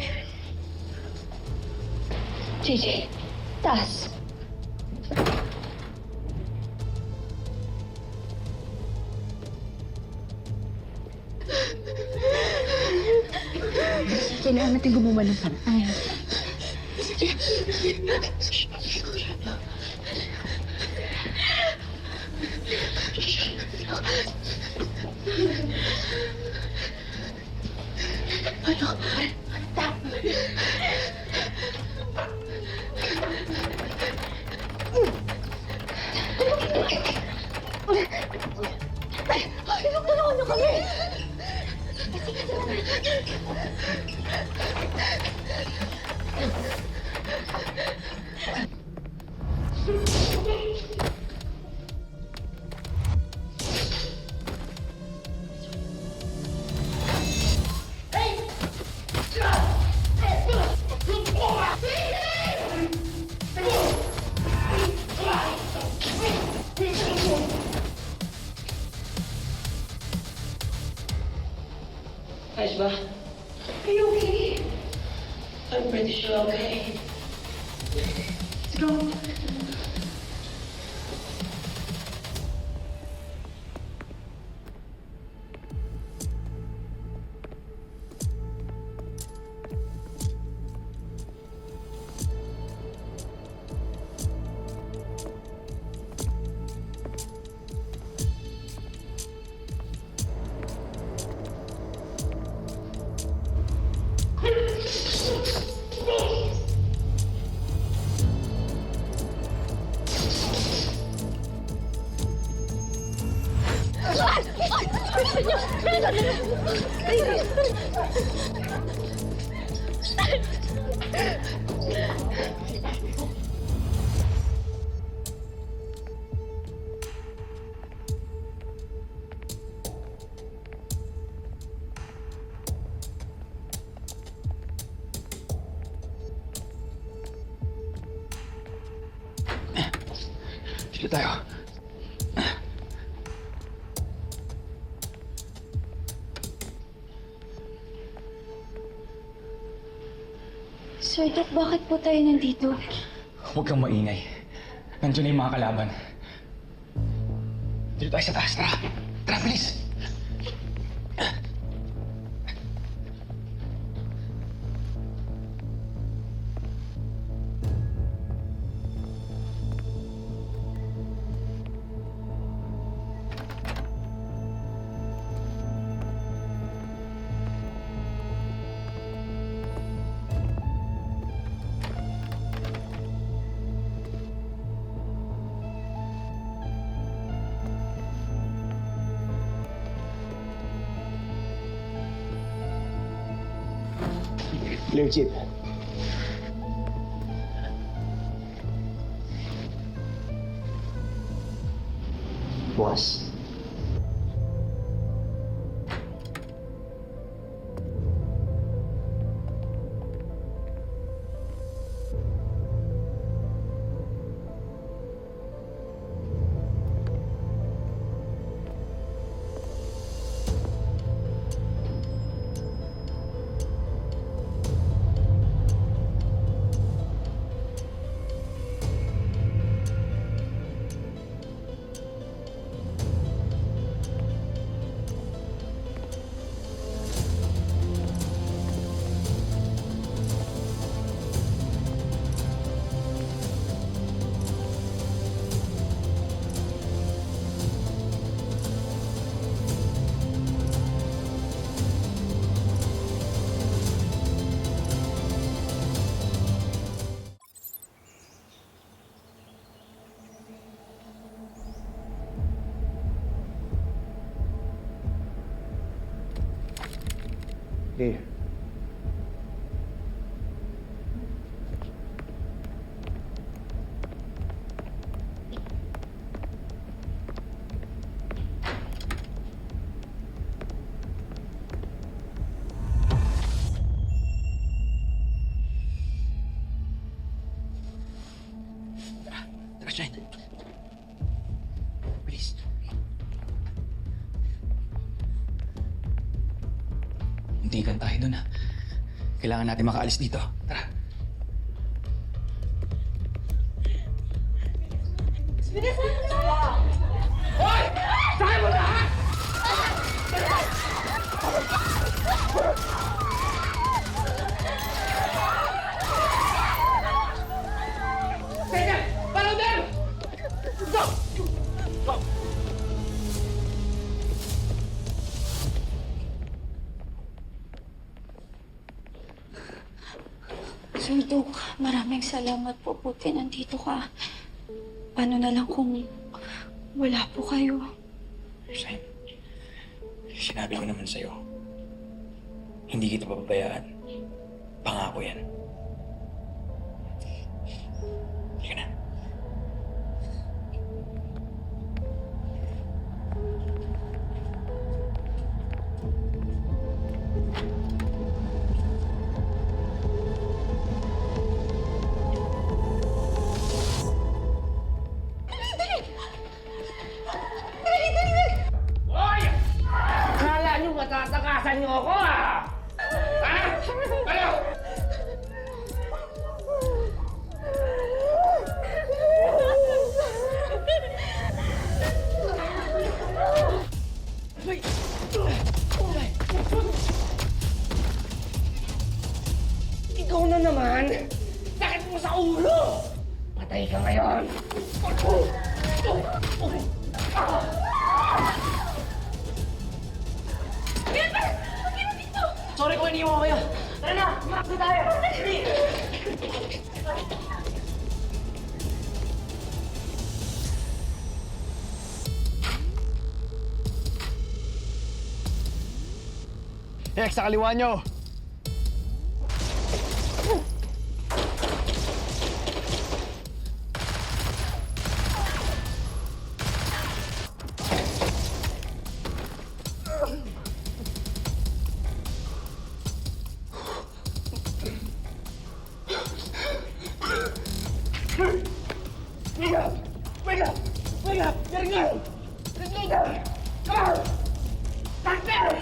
JJ, taas. Kailangan natin gumawa ng paraan. Tulungan niyo kami! Ayos ba? Are you okay? I'm pretty sure okay. What's wrong? Dito tayo. Sir Doc, bakit po tayo nandito? Huwag kang maingay. Nandiyan na yung mga kalaban. Dito tayo sa taas. Tara! Tara, bilis! Clear, Chief. Bukas. Clear. Tara, Shine. Bilis. Muntikan tayo dun, ha? Kailangan natin makaalis dito. Tara. Hoy! Saan mo lahat? Sige! Follow them! Go! Go! Sir Doc, maraming salamat po. Buti nandito ka. Paano na lang kung wala po kayo? Shine, sinabi ko naman sa'yo, hindi kita pababayaan. Pangako yan. Halika na. Hoy! Akala niyo matatakasan niyo ako, ah! Ha? Ano? Ikaw na naman! Sakit mo sa ulo! Patay ka ngayon! Sorry kung iniwan ko kayo. Tara na! Makakita tayo! Hex, sa kaliwa nyo! Wake up! Wake up! Getting low! Let's go! Come on! Back there!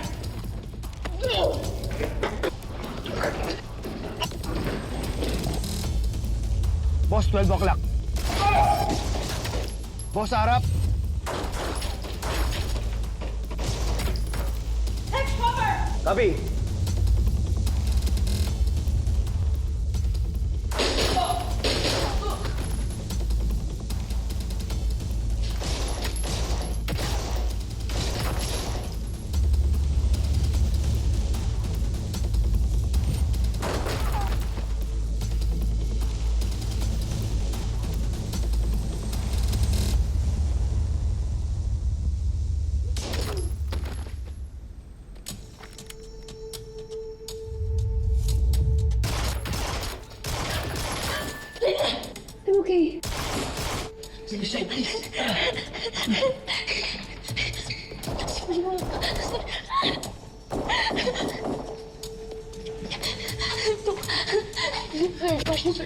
Go! Boss, 12 o'clock. Boss, harap. Take cover! Copy. I'm okay. Sige, Shine, please.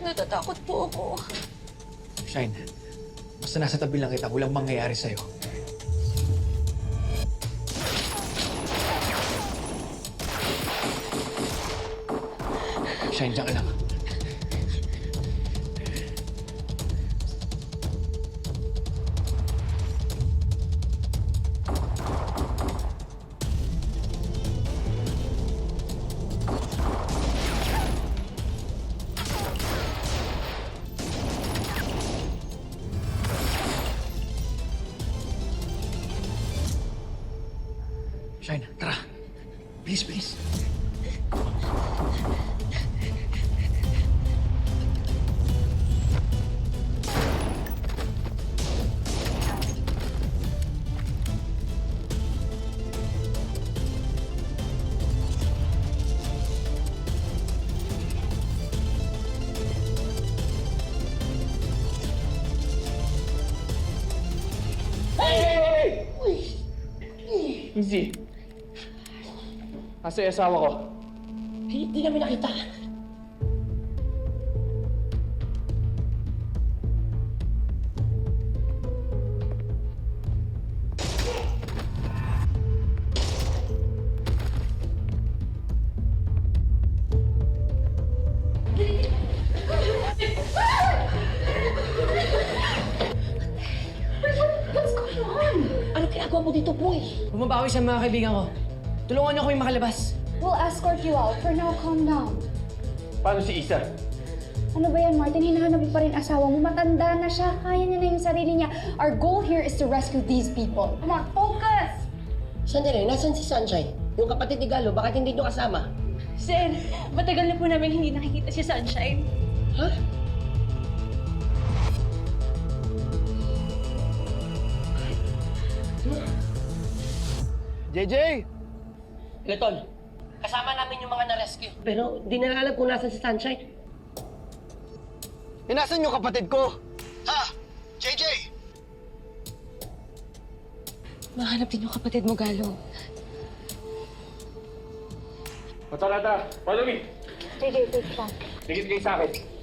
Natatakot po ako. Shine, basta nasa tabi lang kita, walang mangyayari sa'yo. Shine, diyan ka lang. Shine, tara. Please, please. Hey! Easy. Asa yung asawa ko? Hindi namin nakita. What's going on? Ano ginagawa mo dito, boy? Bumabawi sa mga kaibigan ko. Tulungan niyo kami makalabas. We'll escort you out. For now, calm down. Paano si Isa? Ano ba yan, Martin? Hinahanap mo pa rin asawa mo. Matanda na siya. Kaya niya na yung sarili niya. Our goal here is to rescue these people. Come on, focus! Sandali, nasan si Sunshine? Yung kapatid ni Galo, bakit hindi nyo kasama? Sir, matagal na po namin hindi nakikita si Sunshine. Ha? JJ! Leton, kasama namin yung mga na-rescue. Pero di na alam kung nasan si Sunshine. Inasan yung kapatid ko? Ha? JJ! Mahanap din yung kapatid mo, Galo. O tara, tara. Follow me. JJ, take siya. Ligit kayo sa akin.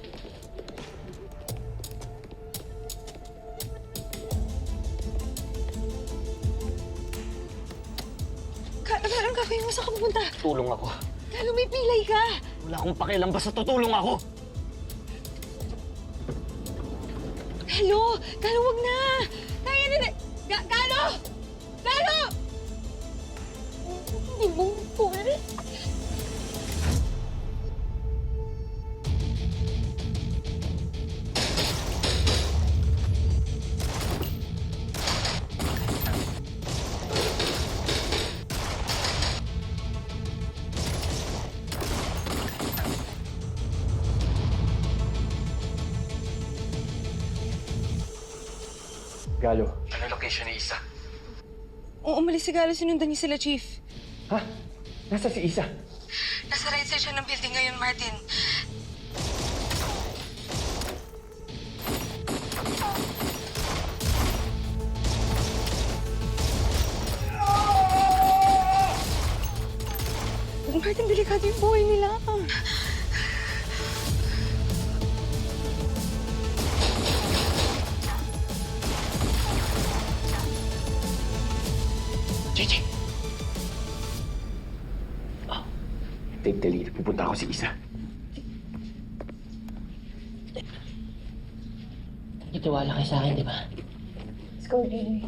Anong gagawin mo sa kapunta? Tulong ako. Galo, may pilay ka! Wala akong pakialam, basta tutulong ako. Galo! Galo, wag na! Kaya na! Galo! Galo! Hindi mo cool. Galo, anong location ni Isa? Umalis si Galo, sinundan niya sila, Chief. Ha? Nasa si Isa? Nasa right side siya ng building ngayon, Martin. Martin, delikado yung buhay nila. Dali, pupunta ako si Isa. Itiwala kayo sa akin, di ba? Let's go, baby.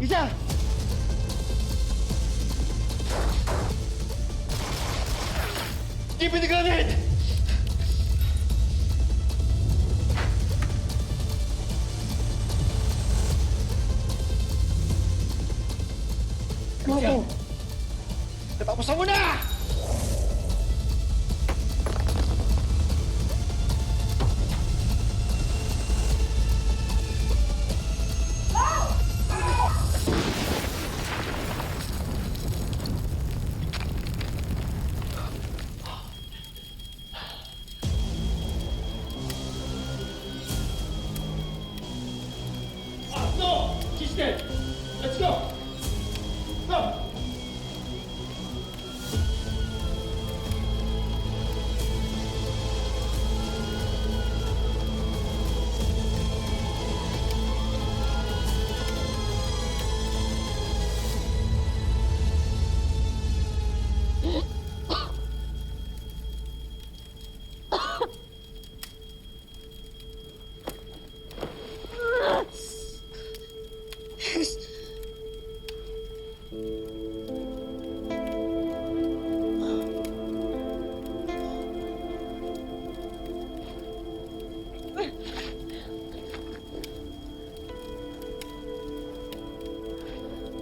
Isa! Give me the grenade! Martin! Natapusan mo na! No! She's dead! Let's go! Go!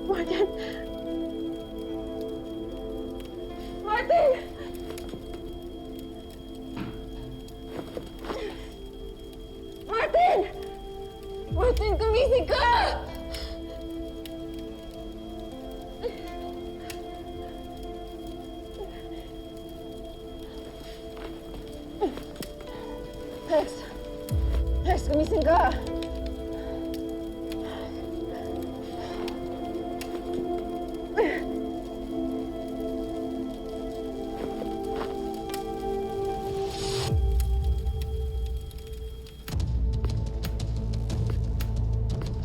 Martin! Martin! Martin! Martin, gumising ka! Hex! Hex, gumising ka!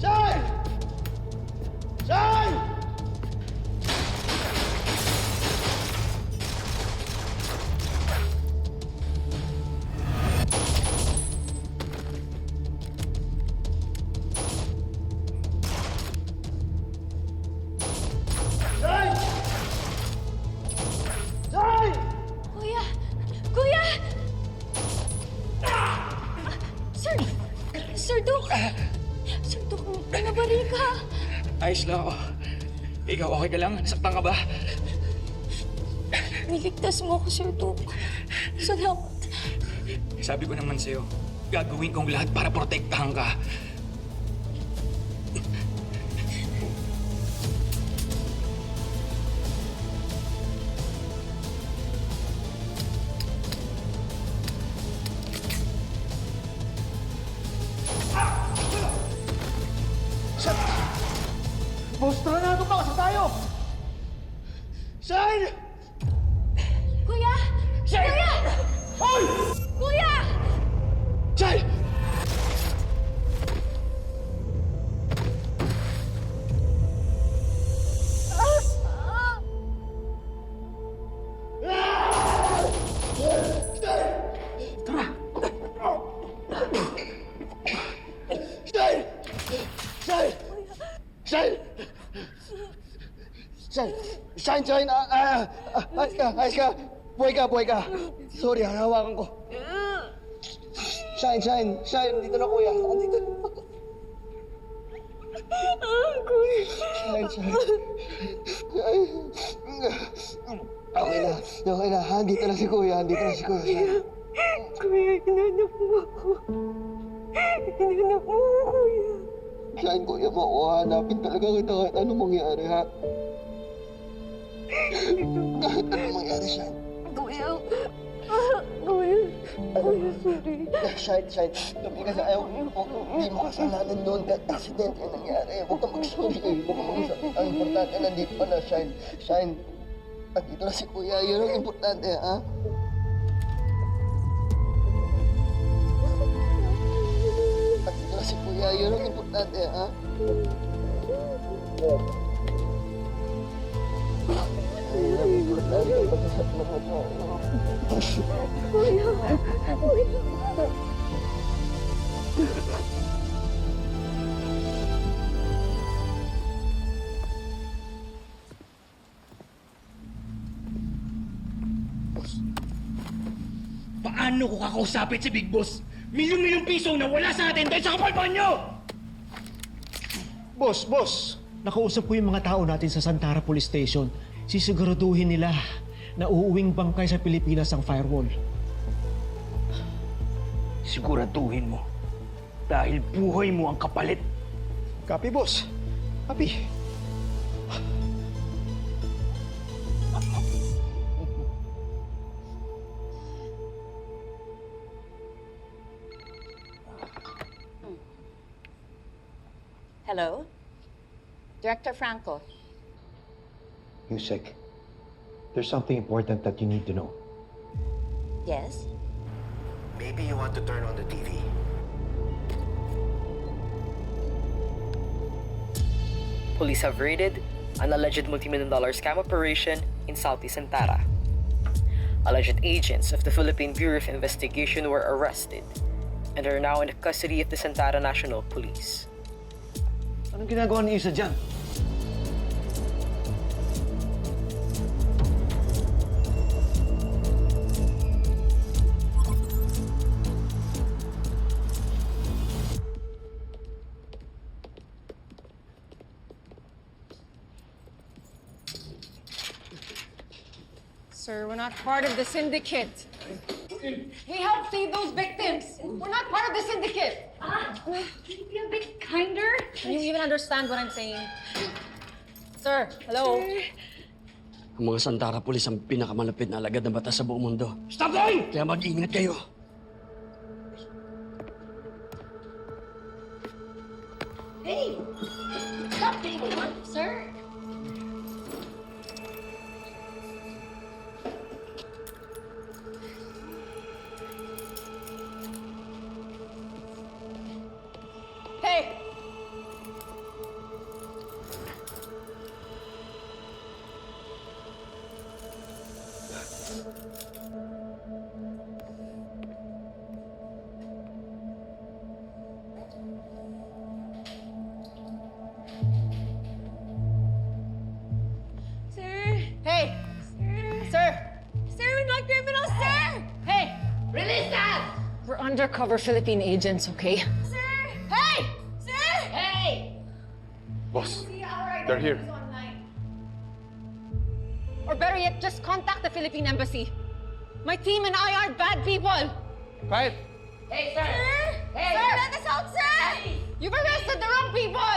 Shine! Shine! Shine! Shine! Kuya! Kuya! Sir! Sir Duke! Sir Duke, nabali ka! Ayos lang ako. Ikaw, okay ka lang? Nasaktan ka ba? Niligtas mo ako, Sir Duke. Salamat. Sabi ko naman sa'yo, gagawin kong lahat para protektahan ka. Boss, tara na! Tumakas na tayo! Shine! Kuya! Shine! Kuya! Hoy! Kuya! Shine! Tara! Shine! Shine! Shine! Shine! Shine! Shine! Ayos ka! Buhay ka! Sorry, hawakan ko. Shine! Shine! Dito na, kuya. Andito na. Shine! Okay na. Andito na si kuya. Shine. Kuya, hinanap mo ako. Hinanap mo ako, kuya. Shine, kuya mo ako. Hanapin talaga kita kahit anong mangyari, ha? Kahit anong mangyari, Shine. Kuya, sorry. Shine. Sabi kasi ayaw, hindi mo kasalanan doon. Kahit accident yung nangyari. Huwag ka mag-sorry. Ang importante, nandito ka na, Shine. Andito na si Kuya, yun ang importante, ha? Andito na si Kuya, yun ang importante, ha? Paano ko kakausapin si Big Boss? Milyong-milyong piso na wala sa atin dahil sa kapalpahan nyo! Boss! Nakausap ko yung mga tao natin sa Santara Police Station. Sisiguraduhin nila na uuwing bangkay sa Pilipinas ang firewall. Siguraduhin mo. Dahil buhay mo ang kapalit. Copy, boss. Copy. Hello? Director Franco. Yusek, there's something important that you need to know. Yes? Maybe you want to turn on the TV. Police have raided an alleged multi-million-dollar scam operation in Southeast Santara. Alleged agents of the Philippine Bureau of Investigation were arrested and are now in the custody of the Santara National Police. Anong ginagawa ni Isa dyan? Sir, we're not part of the syndicate. We helped save those victims. We're not part of the syndicate. Can you be a bit kinder? Do you even understand what I'm saying? Sir, hello? Ang mga Santara Police ang pinakamalapit na alagad na batas sa buong mundo. Stop going! Kaya mag-ingat kayo. Hey! Stop being one, sir! Hey! Sir! Hey! Sir! Sir, we're not criminals, sir! Hey! Release that! We're undercover Philippine agents, okay? Sir! Hey! Sir! Hey! Boss, they're here. Or better yet, just contact the Philippine Embassy. My team and I aren't bad people. Quiet! Hey, sir! Hey! Sir, let us out, sir! You've arrested the wrong people!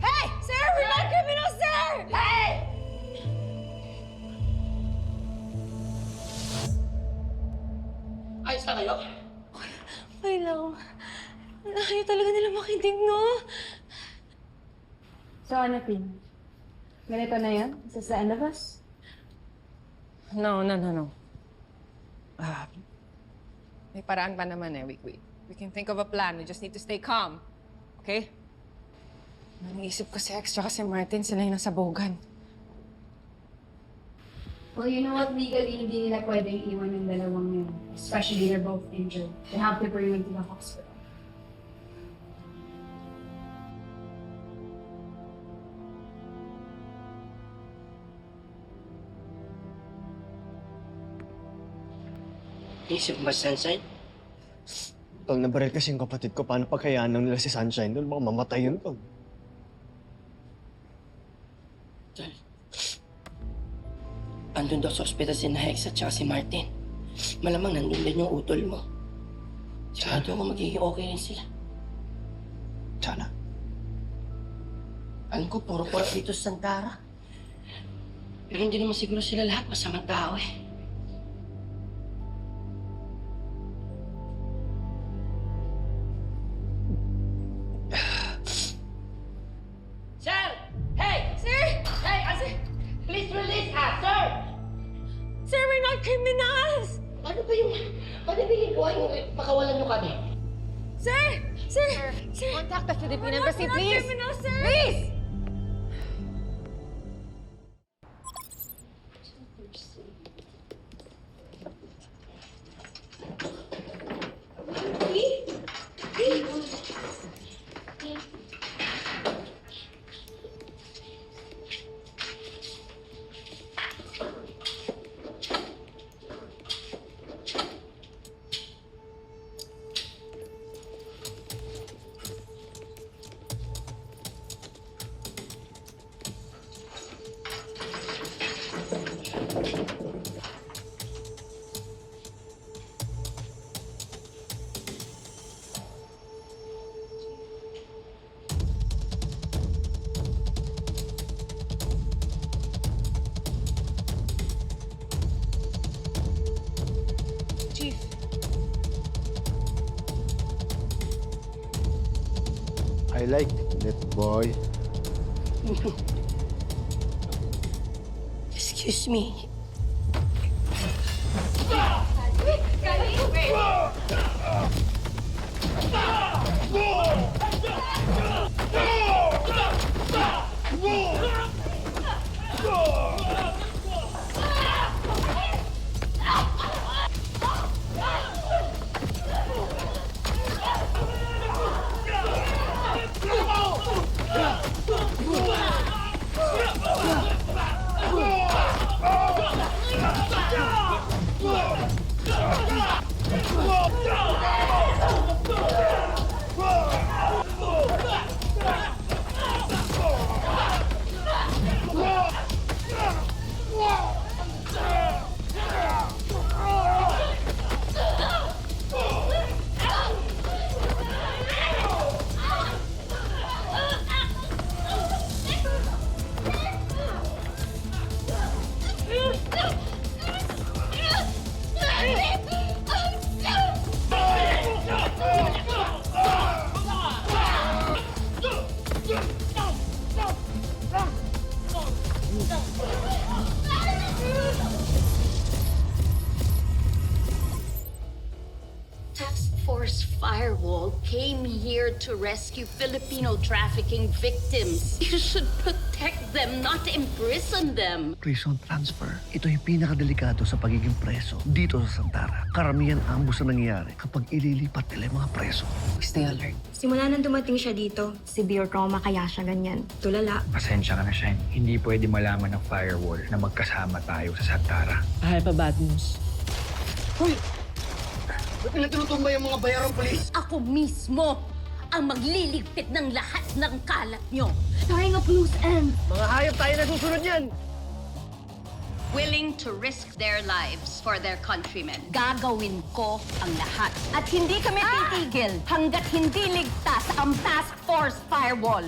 Hey! Sir, we're not criminals, sir! Hey! Ayos na kayo? Okay lang. Ayaw talaga nila makinig, no? So, ano, Pin? Ganito na yan? Is this the end of us? No. May paraan pa naman eh. Wait. We can think of a plan. We just need to stay calm. Okay? Naisip ko si Hex tsaka si Martin, sila yung nasabogan. Well, you know what? Legally, hindi nila pwedeng iwan yung dalawang yun. Especially they're both injured. They have to bring them to the hospital. Isip mo ba, Sunshine? Tol, nabaril kasi yung kapatid ko. Paano pagkayaan lang nila si Sunshine doon? Baka mamatay yun, Tol. Andun daw sa ospital si Hex at saka si Martin. Malamang nandun din yung utol mo. Sigurado ko magiging okay rin sila. Sana. Alam ko, puro-puro dito sa Santara. Pero hindi naman siguro sila lahat masamang tao eh. Sir! Hey! Sir! Hey! Please release us, sir! Criminals! Paano ba yung ginagawa yung pakawalan nyo kami? Sir! Sir! Contact the Philippine Wala Embassy, po ng please! criminals, sir! Please! Chief. I like that boy. Excuse me. Task Force Firewall came here to rescue Filipino trafficking victims. You should protect them, not imprison them. Prison transfer. Ito yung pinakadelikado sa pagiging preso dito sa Santara. Karamihan ambos na nangyayari kapag ililipat nila yung mga preso. Stay alert. Simula nang dumating siya dito, severe trauma kaya siya ganyan. Tulala. Pasensya ka na, Shine. Hindi pwede malaman ng firewall na magkasama tayo sa Santara. I have a bad news. Hoy! Ba't nila tinutumba yung mga bayarang polis? Ako mismo ang magliligpit ng lahat ng kalat nyo. Tying up loose ends. Mga hayop tayo na susunod yan! Willing to risk their lives for their countrymen. Gagawin ko ang lahat. At hindi kami titigil hanggat hindi ligtas ang Task Force Firewall.